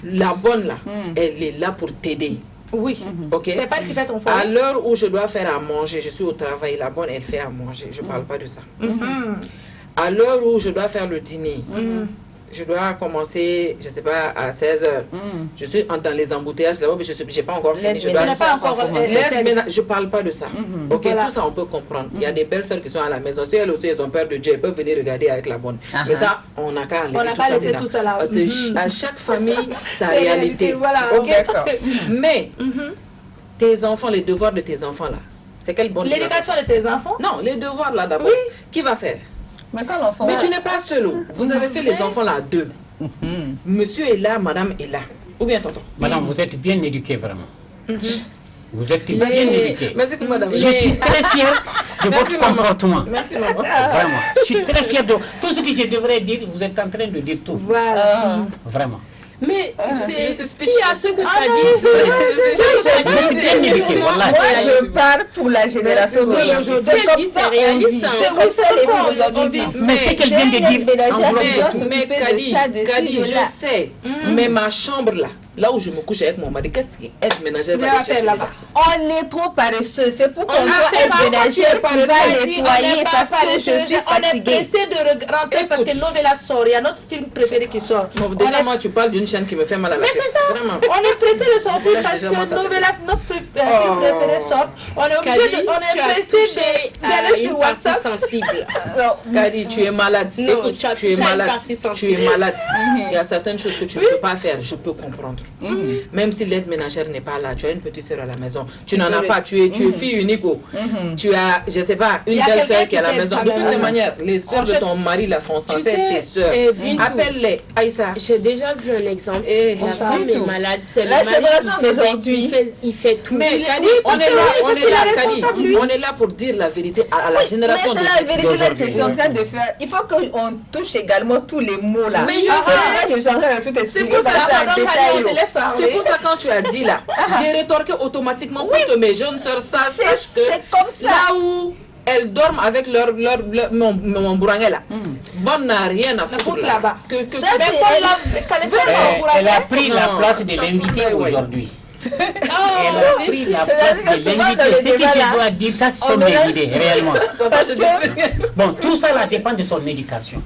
La bonne là, elle est là pour t'aider. Oui. Ok. C'est pas elle qui fait ton À foyer. l'heure où je dois faire à manger, je suis au travail, la bonne elle fait à manger. Je parle pas de ça. À l'heure où je dois faire le dîner, je dois commencer, je sais pas, à 16h. Je suis dans les embouteillages là-bas, mais je n'ai pas encore fini. Je Tu dois n'as pas encore je parle pas de ça. Ok, Voilà. tout ça on peut comprendre. Il y a des belles sœurs qui sont à la maison. Si elles aussi elles ont peur de Dieu, elles peuvent venir regarder avec la bonne. Mais ça, on n'a qu'à On n'a pas laissé tout ça là. Parce que à chaque famille, sa C'est réalité. voilà. Ok. D'accord. Mais tes enfants, les devoirs de tes enfants là, c'est quelle bonne L'éducation de tes enfants. Non, les devoirs là d'abord. Oui. Qui va faire? Mais quand l'enfant... Mais tu n'es pas seul. Vous avez fait les enfants là à deux. Monsieur est là, madame est là. Ou bien tonton? Madame, vous êtes bien éduquée vraiment. Vous êtes bien éduquée. Merci beaucoup, madame. Je suis très fier de votre maman. comportement. Merci, maman. Vraiment. Je suis très fier de tout ce que je devrais dire. Vous êtes en train de dire tout. Voilà. Vraiment. Mais c'est je suis ce qu'il y a ce que Kadi Vous êtes bien éduquée, voilà. Moi, je parle pour la génération d'aujourd'hui. C'est comme ça on vit. C'est comme ça les filles d'aujourd'hui vivent. Mais ce qu'elle vient de dire, Mais Kadi, je sais. Mais ma chambre là où je me couche avec mon mari, qu'est-ce qu'aide ménagère va aller chercher là-bas? On est trop paresseux. C'est pour qu'on On a doit fait être pas ménagère qui va nettoyer parce que je suis on est fatiguée. pressé de rentrer parce que Novella sort. Il y a notre film préféré qui sort. Bon, déjà, moi, tu parles d'une chaîne qui me fait mal à la Mais tête. c'est ça. Vraiment. On est pressé de sortir Ouais, parce déjà, moi, que ça Novella, notre film préféré sort. On est obligé de, on est pressé d'aller sur une partie WhatsApp. sensible. Kadi, tu es malade. Non, Écoute, tu as tu es touché à une malade. partie Tu sensible. es malade. Il y a certaines choses que tu ne peux pas faire. Je peux comprendre. Même si l'aide ménagère n'est pas là, tu as une petite soeur à la maison. Tu n'en as pas. Tu es fille unique. Tu as, je sais pas, une Il y a belle quelqu'un soeur qui est à la qui t'aide maison. quand De même. toutes les manières, les soeurs de ton mari là sont censées être tes soeurs. Bintou, Appelle-les. Aïssa. j'ai déjà vu un exemple. Eh, La femme Bintou. est malade. C'est le La mari génération qui fait- d'aujourd'hui. il fait tout. Mais Il est- Kadi, oui, on parce est que là, oui, parce qu'il est Kadi, responsable, lui. on est là pour dire la vérité à la Mais génération c'est la vérité là que je suis en train de faire. Il faut qu'on touche également tous les mots là. Mais je Parce que sais. là, je suis en train de tout expliquer. pour ça, parce que c'est un Pardon, détail, Kadi, on te oh. laisse C'est parler. pour ça quand tu as dit là, j'ai rétorqué automatiquement pour que mes jeunes sœurs sachent que C'est comme ça. là où elles dorment avec mon bourangais là, bonne n'a rien à foutre foutre là-bas. Que Ça, Mais c'est bon, elle. là, connaissez Elle a pris la Non, place de ça l'invité fout, ouais. aujourd'hui. Elle a pris la C'est-à-dire place que de souvent dans l'invité. les Ce que débats, là, je dois dire, ça, ce on sont mélange mes idées, tout. réellement. Parce que Bon, tout ça là dépend de son éducation.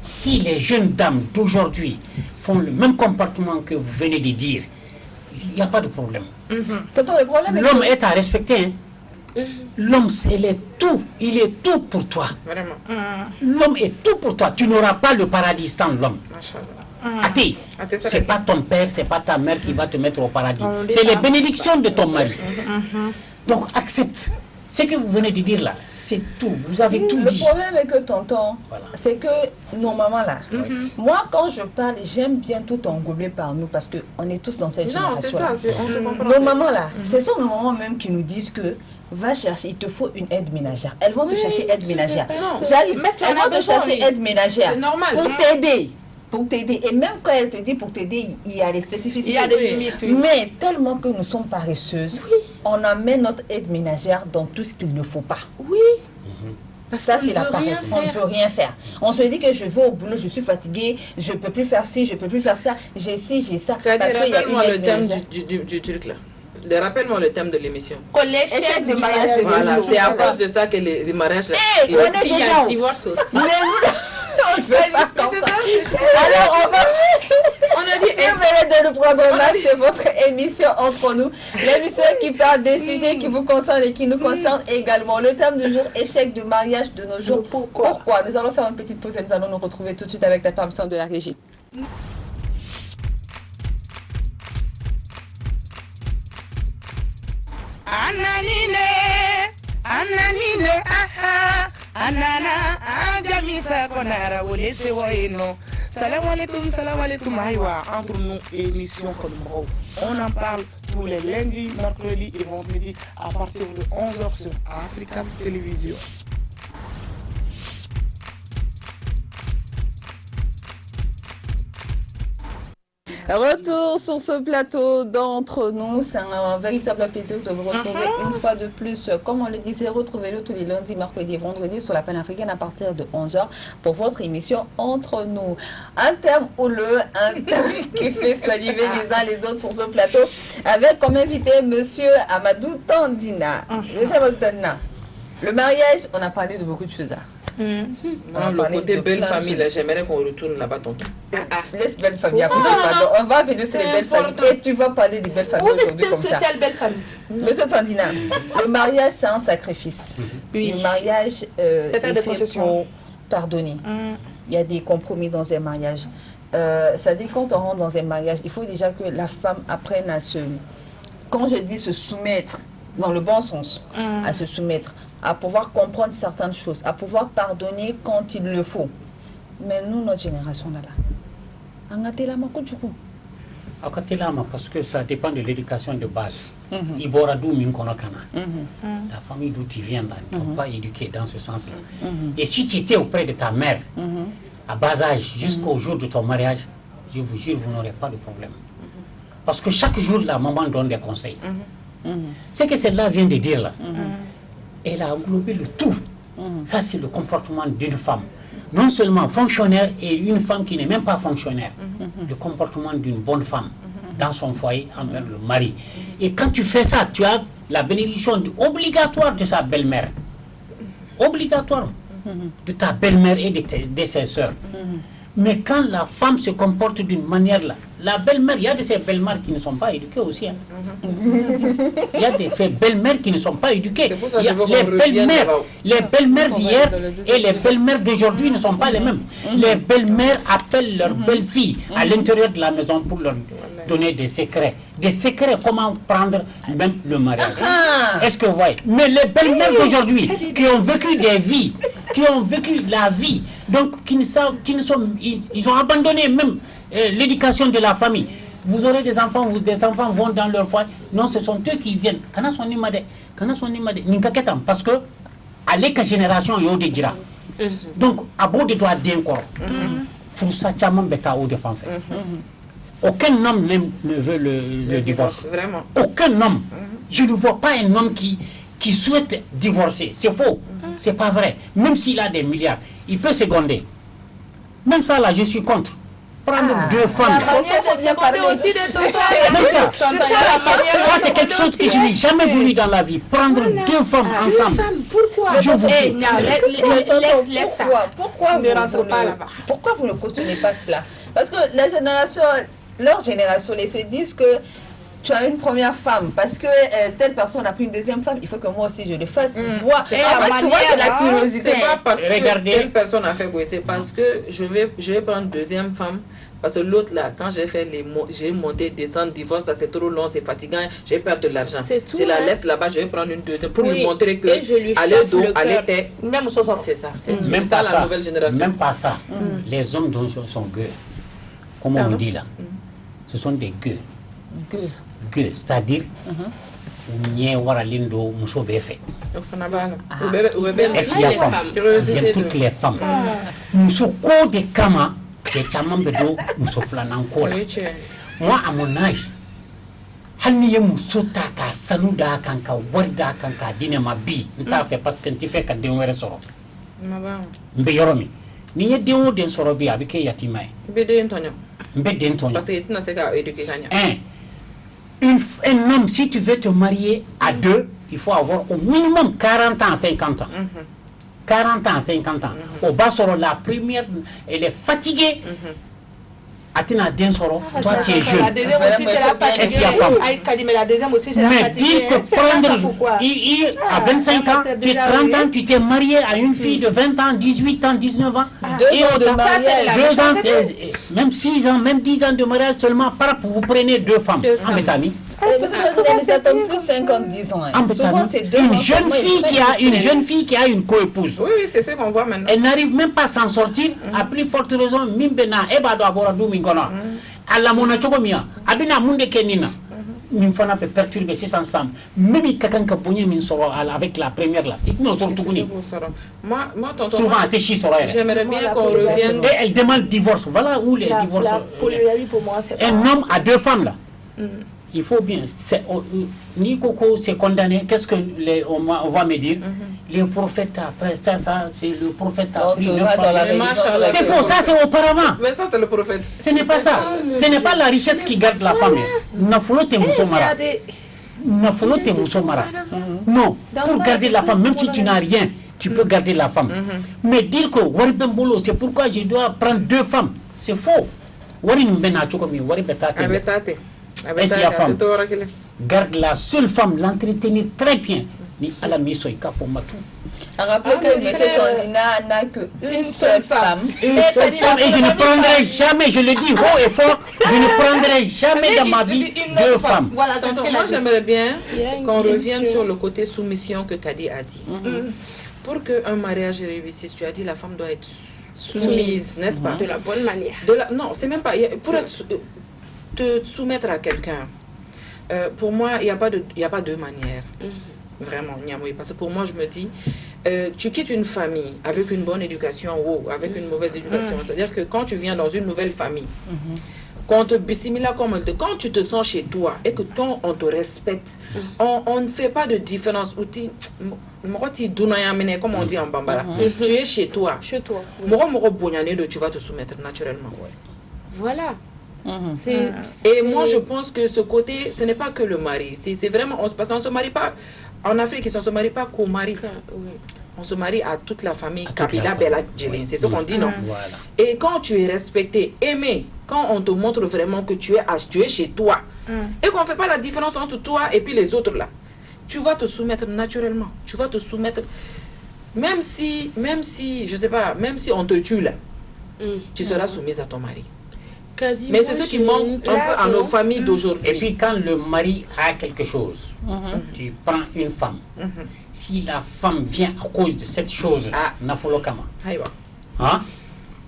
Si les jeunes dames d'aujourd'hui font le même comportement que vous venez de dire, il n'y a pas de problème. Tonton, le problème est L'homme que est à respecter. Hein. L'homme, il est tout pour toi. Vraiment. L'homme est tout pour toi. Tu n'auras pas le paradis sans l'homme. Athée, Athée, ça c'est fait- pas ton père, c'est pas ta mère qui va te mettre au paradis. On dit C'est les pas. bénédictions de ton mari. Donc accepte. Ce que vous venez de dire là, c'est tout. Vous avez tout le dit. problème est que tonton, Voilà. c'est que nos mamans là, moi quand je parle, j'aime bien tout englober par nous parce qu'on est tous dans cette Non, c'est génération. ça, on te comprend. Nos mamans là, ce sont nos mamans même qui nous disent que va chercher, il te faut une aide ménagère. Elles vont te chercher aide ménagère. Non. J'arrive, Mais tu en elles as vont te besoin, chercher oui. aide ménagère C'est normal. pour t'aider. Pour t'aider. Et même quand elle te dit pour t'aider, il y a des spécificités. Il y a des limites, oui. Mais tellement que nous sommes paresseuses, on amène notre aide ménagère dans tout ce qu'il ne faut pas. Oui. Ça, qu'on c'est la ne veut rien paresse. On ne faire. veut rien faire. On se dit que je vais au boulot, je suis fatiguée, je ne peux plus faire ci, je ne peux plus faire ça. J'ai ci, j'ai ça. Kadi, Parce qu'il y a une rappelle-moi le aide thème ménagère. du truc là. Rappelle-moi le thème de l'émission. Échec de mariage de Voilà, nos jours. c'est à cause de ça que les mariages là. Hey, ils- on est S'il y a dedans. un divorce aussi. Mais nous, on ne fait pas Mais comme c'est ça. ça, c'est ça. Alors, on va... On a dit, Si vous venez de nous prendre là, c'est votre émission Entre nous. L'émission qui parle des sujets qui vous concernent et qui nous concernent également. Le thème du jour, échec du mariage de nos jours. Pourquoi? Nous allons faire une petite pause et nous allons nous retrouver tout de suite avec la permission de la régie. Ananine, aha, anana, ajamisa konara, wole se woyeno. Salam alaikum, aïwa, entre nous, émission Kolmro. On en parle tous les lundis, mercredis et vendredis à partir de 11h sur Africa Télévision. Retour sur ce plateau d'entre nous. C'est un véritable plaisir de vous retrouver une fois de plus. Comme on le disait, retrouvez-le tous les lundis, mercredis et vendredis sur la panafricaine à partir de 11h pour votre émission Entre nous. Un terme houleux, un terme qui fait saliver les uns les autres sur ce plateau avec comme invité Monsieur Amadou Tandina. Monsieur Amadou Tandina, le mariage, on a parlé de beaucoup de choses. Le côté belle famille, j'aimerais qu'on retourne là-bas tonton. Laisse belle famille après, pardon. On va venir sur les belles familles et tu vas parler des belles familles aujourd'hui comme ça. Social belle famille. Monsieur Tandina, le mariage c'est un sacrifice. Oui. Le mariage, C'est faire des concessions. pour pardonner. Il y a des compromis dans un mariage. Ça dit quand on rentre dans un mariage, il faut déjà que la femme apprenne à se, quand je dis se soumettre, dans le bon sens, à se soumettre, à pouvoir comprendre certaines choses, à pouvoir pardonner quand il le faut. Mais nous, notre génération là, parce que ça dépend de l'éducation de base. La famille d'où tu viens là, ne t'ont pas éduqué dans ce sens-là. Et si tu étais auprès de ta mère, à bas âge, jusqu'au jour de ton mariage, je vous jure, vous n'aurez pas de problème. Parce que chaque jour, la maman donne des conseils. Ce que celle-là vient de dire là, elle a englobé le tout. Ça, c'est le comportement d'une femme. Non seulement fonctionnaire et une femme qui n'est même pas fonctionnaire. Le comportement d'une bonne femme dans son foyer envers le mari. Et quand tu fais ça, tu as la bénédiction obligatoire de sa belle-mère. Obligatoire de ta belle-mère et de ses soeurs. Mais quand la femme se comporte d'une manière là, la belle-mère, il y a de ces belles-mères qui ne sont pas éduquées aussi. Il y a de ces belles-mères qui ne sont pas éduquées. C'est pour ça que les belles-mères d'hier et les belles-mères d'aujourd'hui ne sont pas les mêmes. Les belles-mères appellent leurs belles-filles à l'intérieur de la maison pour leur donner des secrets. Des secrets, comment prendre même le mariage. Est-ce que vous voyez? Mais les belles-mères d'aujourd'hui, qui ont vécu des vies, qui ont vécu la vie, donc ils ont abandonné même l'éducation de la famille. Vous aurez des enfants vont dans leur foyer. Non, ce sont eux qui viennent. Parce que à l'éca génération, il y a des dira. Donc, à bout de droit d'un corps, aucun homme ne veut le divorce. Vraiment. Aucun homme. Je ne vois pas un homme qui souhaite divorcer. C'est faux. C'est pas vrai. Même s'il a des milliards, il peut seconder. Même ça, là, je suis contre. Prendre deux femmes. Ça, c'est quelque chose que je n'ai jamais voulu dans la vie. Prendre deux femmes ensemble. Pourquoi? Je vous dis. Pourquoi vous ne cautionnez pas cela? Parce que leur génération, ils se disent que tu as une première femme, parce que telle personne a pris une deuxième femme, il faut que moi aussi je le fasse. Vois. C'est la curiosité. C'est pas parce que telle personne a fait quoi, c'est parce que je vais prendre une deuxième femme. Parce que l'autre là, quand j'ai monté, descendre, divorce, ça c'est trop long, c'est fatigant, j'ai perdu de l'argent. Je la laisse là-bas, je vais prendre une deuxième pour lui montrer que aller dos, aller tête, même c'est ça. Même ça pas la nouvelle génération. Même pas ça. Les hommes sont gueux. Comme on dit là, ce sont des gueux. Gueux, c'est-à-dire, j'aime toutes les femmes. Moi, à mon âge, parce que tu fais qu'à dénouer soro. Mbeyoromi. Ni ye denwo den soro bi abike yatima e. Mbeden tonyo. Parce que tu n'as pas éduqué. Un homme, si tu veux te marier à deux, il faut avoir au minimum 40 ans, 50 ans. 40 ans, 50 ans. Au bas sur la première, elle est fatiguée. Atina Den Soro, toi tu es jeune. La deuxième aussi, c'est la fatigue. Mais la deuxième aussi, c'est la fatigue. Mais dire que prendre, à 25 ans, tu es 30 ans, tu t'es marié à une fille de 20 ans, 18 ans, 19 ans. 2 ans de mariage. Même 6 ans, même 10 ans de mariage seulement, pour vous prenez deux femmes. En Bétami. Plus 50-10 ans. Souvent, c'est une jeune fille qui a une coépouse. Oui, c'est ce qu'on voit maintenant. Elle n'arrive même pas à s'en sortir. À plus forte raison, Mimbena, Ebado Aboradou Mingona. À la Monachogomia, Abina Munde Kenina. une femme peut perturber, c'est ensemble. Même si quelqu'un qui avec la première là, moi, tonton, souvent, j'aimerais bien qu'on revienne. Et elle demande divorce. Voilà où les divorces. Pour moi, c'est un homme à 2 femmes là. Il faut bien. Ni Coco s'est condamné. Qu'est-ce que on va me dire? Le prophète a ça, c'est le prophète a pris 9 femmes. C'est faux, ça c'est auparavant. Mais ça c'est le prophète. Ce n'est pas ça. Ce n'est pas la richesse qui garde la femme. Non, pour garder la femme, même si tu n'as rien, tu peux garder la femme. Mais dire que Waribembolo, c'est pourquoi je dois prendre 2 femmes, c'est faux. Et si la femme garde la seule femme, l'entretenir très bien, ni à la mission, il faut tout. Rappelez que M. Tandina n'a qu'une seule femme. Et je ne prendrai jamais, je le dis haut et fort, je ne prendrai jamais dans ma vie 2 femmes. Voilà, moi j'aimerais bien qu'on revienne sur le côté soumission que Kadi a dit. Pour qu'un mariage réussisse, tu as dit la femme doit être soumise, n'est-ce pas? De la bonne manière. Non, c'est même pas. Pour te soumettre à quelqu'un, pour moi, il n'y a pas 2 manières. Vraiment, parce que pour moi, je me dis, tu quittes une famille avec une bonne éducation ou avec une mauvaise éducation. C'est-à-dire que quand tu viens dans une nouvelle famille, quand on te bissimila comme quand tu te sens chez toi et que quand on te respecte, on ne fait pas de différence. Comme on dit en Bambara, tu es chez toi. Chez toi. Tu vas te soumettre naturellement. Voilà. Et moi, je pense que ce côté, ce n'est pas que le mari. C'est vraiment, parce qu'on ne se marie pas, en Afrique, on ne se marie pas qu'au mari. On se marie à toute la famille. Kabila Bella Djelin, c'est ce qu'on dit, non? Voilà. Et quand tu es respecté, aimé, quand on te montre vraiment que tu es chez toi, et qu'on ne fait pas la différence entre toi et puis les autres là, tu vas te soumettre naturellement. Tu vas te soumettre, même si je sais pas, même si on te tue là, tu seras soumise à ton mari. Mais c'est ce qui manque à nos familles d'aujourd'hui. Et puis quand le mari a quelque chose, tu prends une femme. Si la femme vient à cause de cette chose,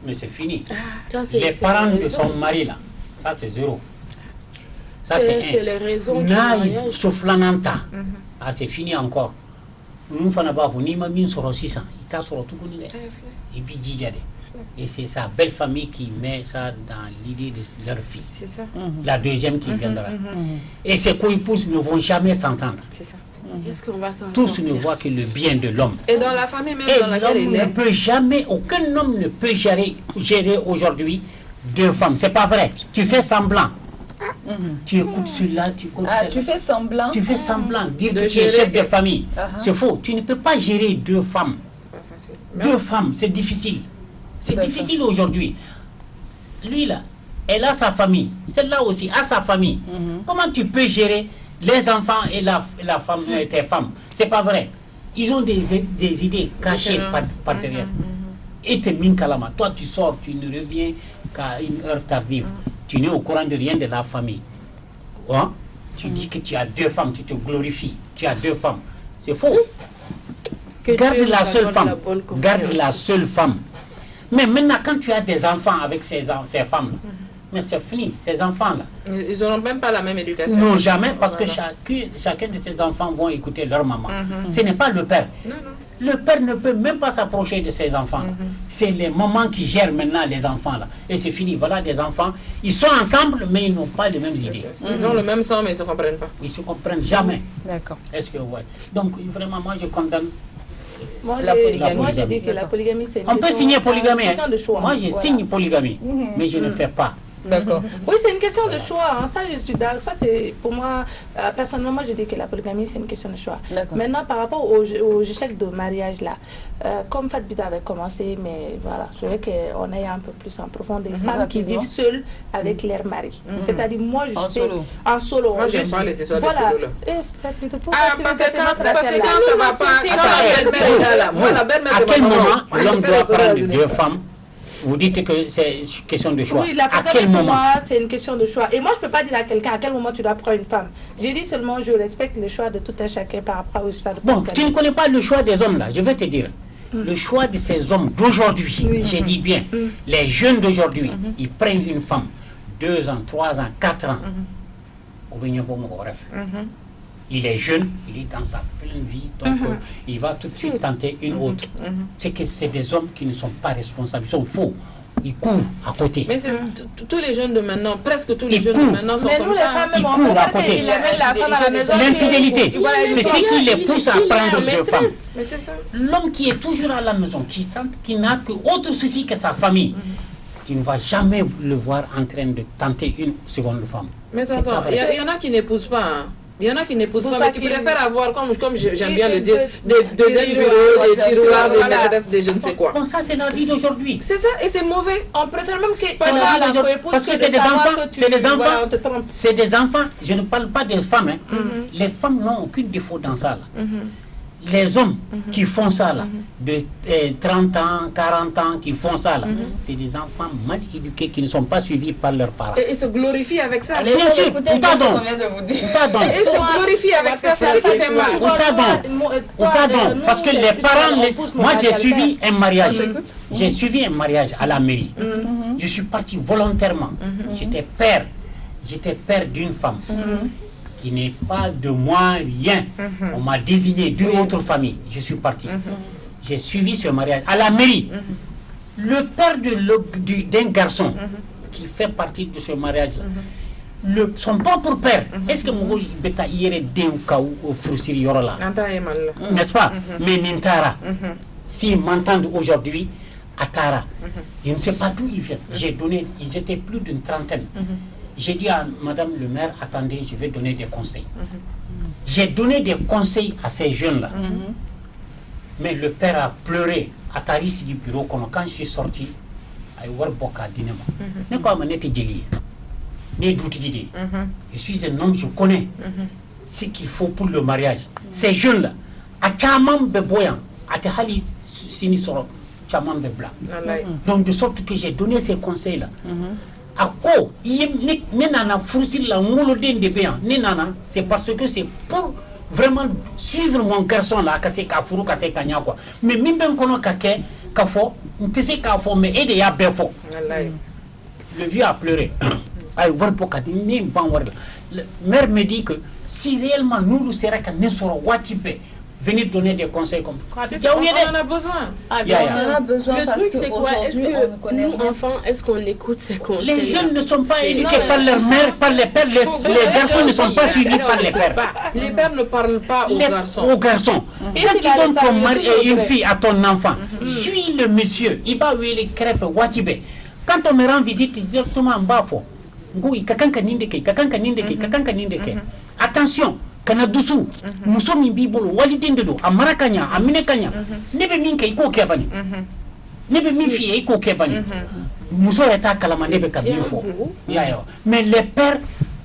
mais c'est fini. Les parents de son mari là, ça c'est 0. Ça c'est les raisons du mariage. C'est fini encore. Nous faisons pas vous ni ma mine sur 600. Il t'a sur tout et puis et c'est sa belle famille qui met ça dans l'idée de leur fils. C'est ça. La deuxième qui viendra. Et ces co-épouses ne vont jamais s'entendre. C'est ça. Est-ce qu'on va s'en Tous sortir? ne voient que le bien de l'homme. Et dans la famille même et dans laquelle il est. Aucun homme ne peut gérer aujourd'hui 2 femmes. C'est pas vrai. Tu fais semblant. Tu écoutes celui-là, tu écoutes celui-là. Tu fais semblant. Tu fais semblant. Dire que tu es chef de famille. C'est faux. Tu ne peux pas gérer 2 femmes. C'est pas facile. 2 femmes, c'est difficile. C'est difficile aujourd'hui. Lui là, elle a sa famille. Celle-là aussi a sa famille. Comment tu peux gérer les enfants et la femme, tes femmes? C'est pas vrai. Ils ont des idées cachées par derrière. Et t'es minkalama. Toi tu sors, tu ne reviens qu'à une heure tardive. Tu n'es au courant de rien de la famille. Hein? Tu dis que tu as 2 femmes, tu te glorifies. Tu as 2 femmes. C'est faux. Garde la seule femme. Garde la seule femme. Mais maintenant, quand tu as des enfants avec ces femmes, mais c'est fini, ces enfants-là. Ils n'auront même pas la même éducation. Non, jamais, parce que chacun de ces enfants vont écouter leur maman. Ce n'est pas le père. Non. Le père ne peut même pas s'approcher de ses enfants. C'est les mamans qui gèrent maintenant les enfants-là. Et c'est fini, voilà des enfants. Ils sont ensemble, mais ils n'ont pas les mêmes idées. Ils ont le même sang, mais ils ne se comprennent pas. Ils ne se comprennent jamais. D'accord. Est-ce que vous voyez? Donc, vraiment, moi, je condamne. Moi, j'ai dit que la polygamie, c'est une On peut signer polygamie. question de choix. Moi, je signe polygamie, mais je ne fais pas. D'accord. Oui, c'est une question de choix. Ça, je suis d'accord. Ça, c'est pour moi, personnellement, je dis que la polygamie, c'est une question de choix. Maintenant, par rapport aux échecs de mariage, là, comme Fatbita avait commencé, mais voilà, je veux qu'on aille un peu plus en profondeur. Des femmes qui vivent seules avec leur mari. C'est-à-dire, moi, je sais. En solo. Moi, j'aime pas les histoires de voilà. solo, là. Parce que quand ça va pas, à quel moment l'homme doit prendre 2 femmes? Vous dites que c'est une question de choix. Oui, la à quel moment? pour moi, c'est une question de choix. Et moi, je ne peux pas dire à quelqu'un à quel moment tu dois prendre une femme. J'ai dit seulement, je respecte le choix de tout un chacun par rapport au stade. Bon, tu ne connais pas le choix des hommes là, je vais te dire. Le choix de ces hommes d'aujourd'hui, j'ai dit bien, les jeunes d'aujourd'hui, ils prennent une femme, 2 ans, 3 ans, 4 ans. Il est jeune, il est dans sa pleine vie, donc il va tout de suite tenter une autre. C'est que c'est des hommes qui ne sont pas responsables, ils sont faux. Ils courent à côté. Mais tous les jeunes de maintenant, presque tous les jeunes de maintenant sont Mais comme nous, les ça. femmes, Ils on courent à préfère côté. qu'il amène la femme à la maison. L'infidélité, c'est ce qui les pousse à il est prendre en deux femmes. maîtresse. Mais c'est ça. L'homme qui est toujours à la maison, qui n'a que autre souci que sa famille, tu ne vas jamais le voir en train de tenter une seconde femme. Mais C'est attends, pas vrai. il y en a qui n'épousent pas. Hein. Il y en a qui n'épousent Faut pas, pas mais qui qu'ils- préfèrent avoir, comme j'aime bien le dire, des des deuxièmes bureaux, des tiroirs, des voilà. maîtresses, des je ne sais quoi. Bon, ça c'est la vie d'aujourd'hui. C'est ça, et c'est mauvais. On préfère même que Pas la vie d'aujourd'hui, parce que c'est des enfants, c'est des enfants, c'est des enfants. Je ne parle pas des femmes. Hein. Les femmes n'ont aucun défaut dans ça. Là. Les hommes qui font ça, là, de 30 ans, 40 ans, qui font ça, là, c'est des enfants mal éduqués qui ne sont pas suivis par leurs parents. Et se glorifient avec ça. Allez, Bien sûr, écoutez ou bien ce pardon. qu'on vient de vous dire. Ou pardon. Et se glorifient avec ça, c'est ce qui fait mal. Ou pardon, parce que les parents, moi j'ai suivi un mariage. J'ai suivi un mariage à la mairie. Je suis parti volontairement. J'étais père d'une femme qui n'est pas de moi rien. On m'a désigné d'une autre famille. Je suis parti. J'ai suivi ce mariage à la mairie. Le père d'un garçon qui fait partie de ce mariage, son propre père, est-ce que mon bêta irait d'un kaou au frusiri yorola, n'est-ce pas? Mais Nintara, s'ils m'entendent aujourd'hui, à Tara, je ne sais pas d'où ils viennent. Ils étaient plus d'une trentaine. J'ai dit à madame le maire, attendez, je vais donner des conseils. J'ai donné des conseils à ces jeunes-là. Mais le père a pleuré à Taris du bureau quand je suis sorti. Je suis un homme, je connais ce qu'il faut pour le mariage. Ces jeunes-là, à Tchaman Beboyan, à Tehali Sinisoro, Tchaman Bebla. Donc de sorte que j'ai donné ces conseils-là. À quoi c'est parce que c'est pour vraiment suivre mon garçon là, mais même le vieux a pleuré. Le maire me dit que si réellement nous serons venir donner des conseils comme ça. On en a besoin. On en a besoin. Le truc, c'est quoi? Est-ce que nous, enfants, est-ce qu'on écoute ces conseils? Les jeunes ne sont pas éduqués par leur mère, par les pères. Les garçons ne sont pas suivis par les pères. Les pères ne parlent pas aux garçons. Aux garçons. Quand tu donnes ton mari et une fille à ton enfant, suis le monsieur. Il va lui les crèves Watibe. Quand on me rend visite, directement en bas, attention. Kana dusu muso min b'i bolo waliden de don a mara ka ɲa a minɛ ka ɲa ne bɛ min kɛ i k'o kɛ bani ne bɛ min f'i ye i k'o kɛ bani muso yɛrɛ t'a kalama ne bɛ ka min fɔ mais les pères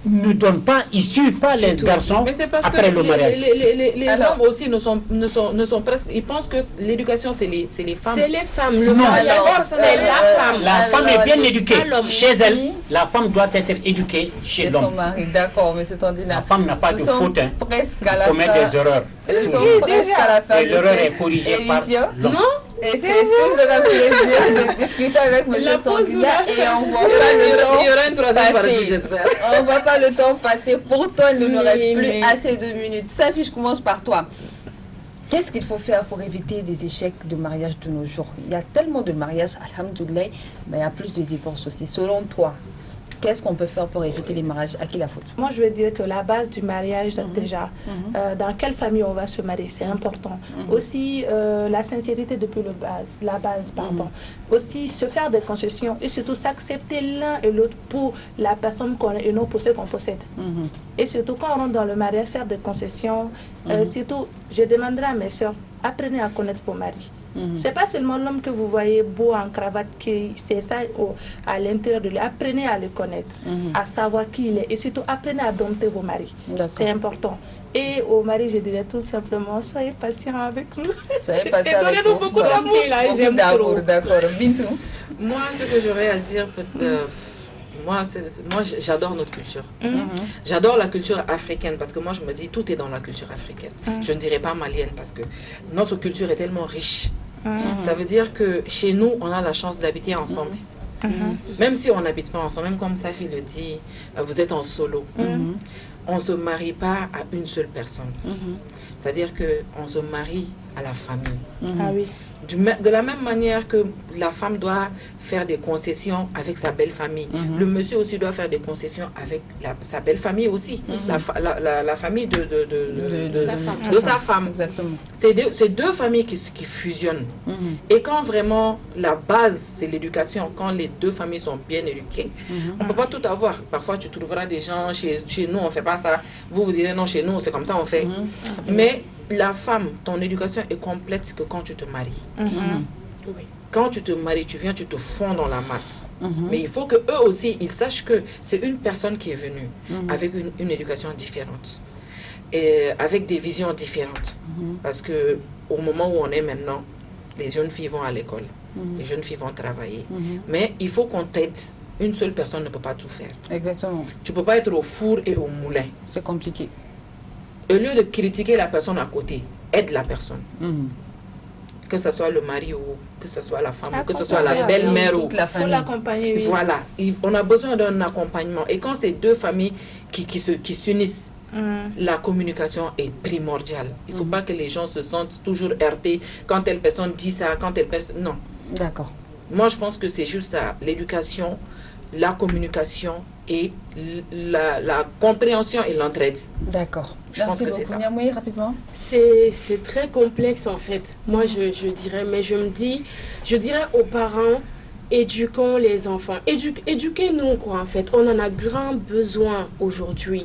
ne donnent pas, ils suivent pas les garçons après le mariage. Les hommes aussi ne sont presque, ils pensent que l'éducation c'est les femmes. C'est les femmes. Le mariage c'est la femme. La femme est bien éduquée chez elle. La femme doit être éduquée chez l'homme. D'accord, monsieur Tandina. La femme n'a pas de faute hein, pour commettre des erreurs. Elles sont presque à la fin et l'erreur est corrigée par l'homme. Et c'est toujours un plaisir de discuter avec M. Tandina et on ne voit pas le temps. Il y aura une troisième partie, j'espère. On ne voit pas le temps passer. Pourtant, il ne nous reste plus assez de minutes. Safi, je commence par toi. Qu'est-ce qu'il faut faire pour éviter des échecs de mariage de nos jours? Il y a tellement de mariages, alhamdoulilah, mais il y a plus de divorces aussi. Selon toi, qu'est-ce qu'on peut faire pour éviter les mariages? À qui la faute? Moi, je veux dire que la base du mariage, déjà, dans quelle famille on va se marier, c'est important. Aussi, la sincérité depuis la base, pardon. Aussi, se faire des concessions et surtout s'accepter l'un et l'autre pour la personne qu'on est et non pour ce qu'on possède. Et surtout, quand on rentre dans le mariage, faire des concessions. Surtout, je demanderai à mes soeurs, apprenez à connaître vos maris. C'est pas seulement l'homme que vous voyez beau en cravate, c'est ça à l'intérieur de lui. Apprenez à le connaître, à savoir qui il est et surtout apprenez à dompter vos maris. C'est important. Et aux maris, je dirais tout simplement, soyez patients avec nous. Soyez patients avec nous. Donnez-nous beaucoup d'amour. Beaucoup d'amour, d'accord. Bintou. Moi, ce que j'aurais à dire, moi, j'adore notre culture. J'adore la culture africaine parce que moi, je me dis, tout est dans la culture africaine. Je ne dirais pas malienne parce que notre culture est tellement riche. Ça veut dire que chez nous, on a la chance d'habiter ensemble. Même si on n'habite pas ensemble, même comme Safi le dit, vous êtes en solo. on ne se marie pas à une seule personne. C'est-à-dire qu'on se marie à la famille. Ah oui. De la même manière que la femme doit faire des concessions avec sa belle famille, le monsieur aussi doit faire des concessions avec sa belle famille aussi, la famille de sa femme. Exactement. C'est deux familles qui fusionnent. Et quand vraiment la base, c'est l'éducation, quand les deux familles sont bien éduquées, on ne peut pas tout avoir. Parfois, tu trouveras des gens, chez nous, on ne fait pas ça. Vous direz, non, chez nous, c'est comme ça, on fait. Mais la femme, ton éducation est complète que quand tu te maries. Oui. Quand tu te maries, tu viens, tu te fonds dans la masse. Mais il faut que eux aussi, ils sachent que c'est une personne qui est venue avec une éducation différente et avec des visions différentes. Parce que au moment où on est maintenant, les jeunes filles vont à l'école, les jeunes filles vont travailler. Mais il faut qu'on t'aide. Une seule personne ne peut pas tout faire. Exactement. Tu ne peux pas être au four et au moulin. C'est compliqué. Au lieu de critiquer la personne à côté, aide la personne. Que ce soit le mari ou que ce soit la femme, ou que ce soit la belle-mère ou la Faut famille. l'accompagner, oui. Voilà, on a besoin d'un accompagnement. Et quand c'est deux familles qui s'unissent, la communication est primordiale. Il ne faut pas que les gens se sentent toujours heurtés quand telle personne dit ça, quand telle personne... Non. D'accord. Moi, je pense que c'est juste ça. L'éducation, la communication et la compréhension et l'entraide. D'accord. Je pense que c'est ça. Niamoui, rapidement. C'est très complexe en fait. Moi je dirais, mais je dirais aux parents, éduquons les enfants. Éduquez-nous quoi en fait. On en a grand besoin aujourd'hui.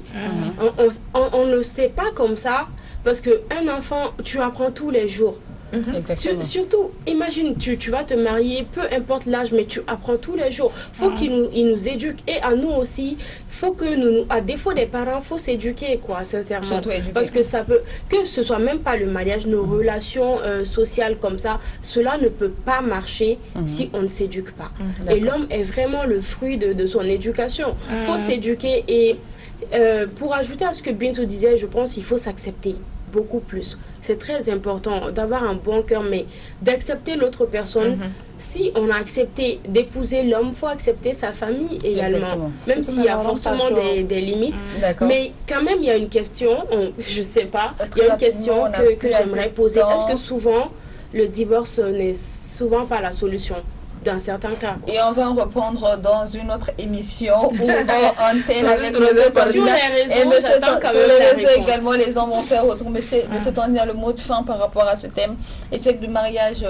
On ne le sait pas comme ça parce qu'un enfant, tu apprends tous les jours. Exactement. Surtout, imagine, tu vas te marier, peu importe l'âge, mais tu apprends tous les jours. Il faut qu'ils nous éduquent. Et à nous aussi, il faut que nous, à défaut des parents, il faut s'éduquer, quoi, sincèrement. Surtout éduquer. Parce que ça peut, que ce soit même pas le mariage, nos relations sociales comme ça, cela ne peut pas marcher si on ne s'éduque pas. Et l'homme est vraiment le fruit de son éducation. Il faut s'éduquer et pour ajouter à ce que Bintou disait, je pense qu'il faut s'accepter beaucoup plus. C'est très important d'avoir un bon cœur, mais d'accepter l'autre personne. Si on a accepté d'épouser l'homme, il faut accepter sa famille également. Exactement. Même s'il y a forcément des limites. Mais quand même, il y a une question, je ne sais pas, il y a une question que j'aimerais poser. Est-ce que souvent, le divorce n'est souvent pas la solution dans certains cas? Et on va en reprendre dans une autre émission où on va antenne avec M. Tandina. Sur les réseaux, Et j'attends quand sur même les la réseaux réponse. également, les gens vont faire autre. Monsieur Tandina, le mot de fin par rapport à ce thème. Échec du mariage,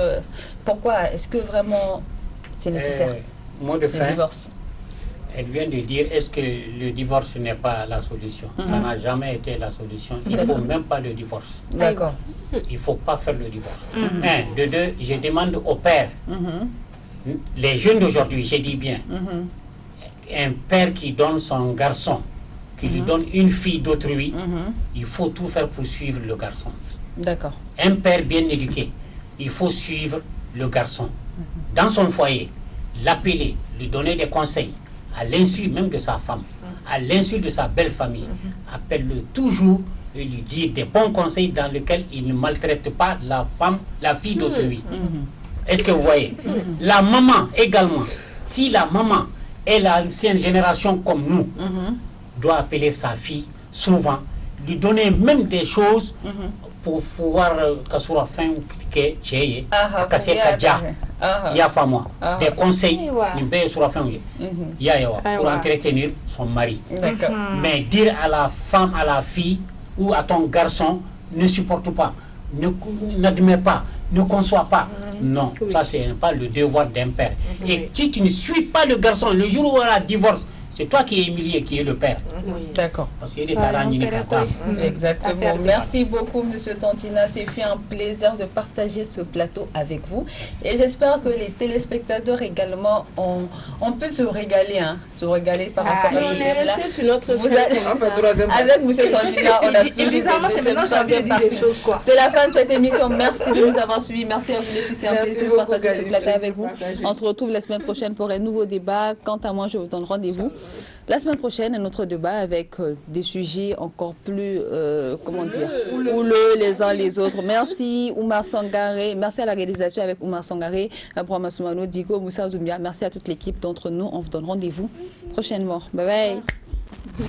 pourquoi? Est-ce que vraiment c'est nécessaire? Mot de Le fin. divorce. Elle vient de dire, est-ce que le divorce n'est pas la solution? Ça n'a jamais été la solution. Il ne faut même pas le divorce. D'accord. Il ne faut pas faire le divorce. Un. De deux, je demande au père, les jeunes d'aujourd'hui, je dis bien, un père qui donne son garçon, qui lui donne une fille d'autrui, il faut tout faire pour suivre le garçon. D'accord. Un père bien éduqué, il faut suivre le garçon. Dans son foyer, l'appeler, lui donner des conseils, à l'insu même de sa femme, à l'insu de sa belle famille. Appelle-le toujours et lui dire des bons conseils dans lesquels il ne maltraite pas la femme, la fille d'autrui. Est-ce que vous voyez? La maman également, si la maman est l'ancienne génération comme nous, doit appeler sa fille souvent, lui donner même des choses pour pouvoir kasura fin que tcheye kasser kadja ya fama des conseils ni be sura fin ya pour entretenir son mari. Mais dire à la femme, à la fille ou à ton garçon, ne supporte pas, n'admet pas, ne conçoit pas. Non, ça c'est pas le devoir d'un père. Et si tu ne suis pas le garçon, le jour où il y aura divorce, c'est toi qui es humilié, qui est le père. D'accord. Parce qu'il est à la Exactement. Merci beaucoup, Monsieur Tandina. C'est fait un plaisir de partager ce plateau avec vous. Et j'espère que les téléspectateurs également on peut se régaler, se régaler par rapport à on est resté sur notre avec Monsieur Tandina, on a toujours des choses, quoi. C'est la fin de cette émission. Merci de nous avoir suivis. Merci à vous les filles. C'est un plaisir de partager ce plateau avec vous. On se retrouve la semaine prochaine pour un nouveau débat. Quant à moi, je vous donne rendez-vous la semaine prochaine, un autre débat avec des sujets encore plus, houleux les uns les autres. Merci Oumar Sangaré, merci à la réalisation avec Oumar Sangaré, Abraham Soumano, Digo, Moussa Zoumbia. Merci à toute l'équipe d'entre nous. On vous donne rendez-vous prochainement. Bye bye.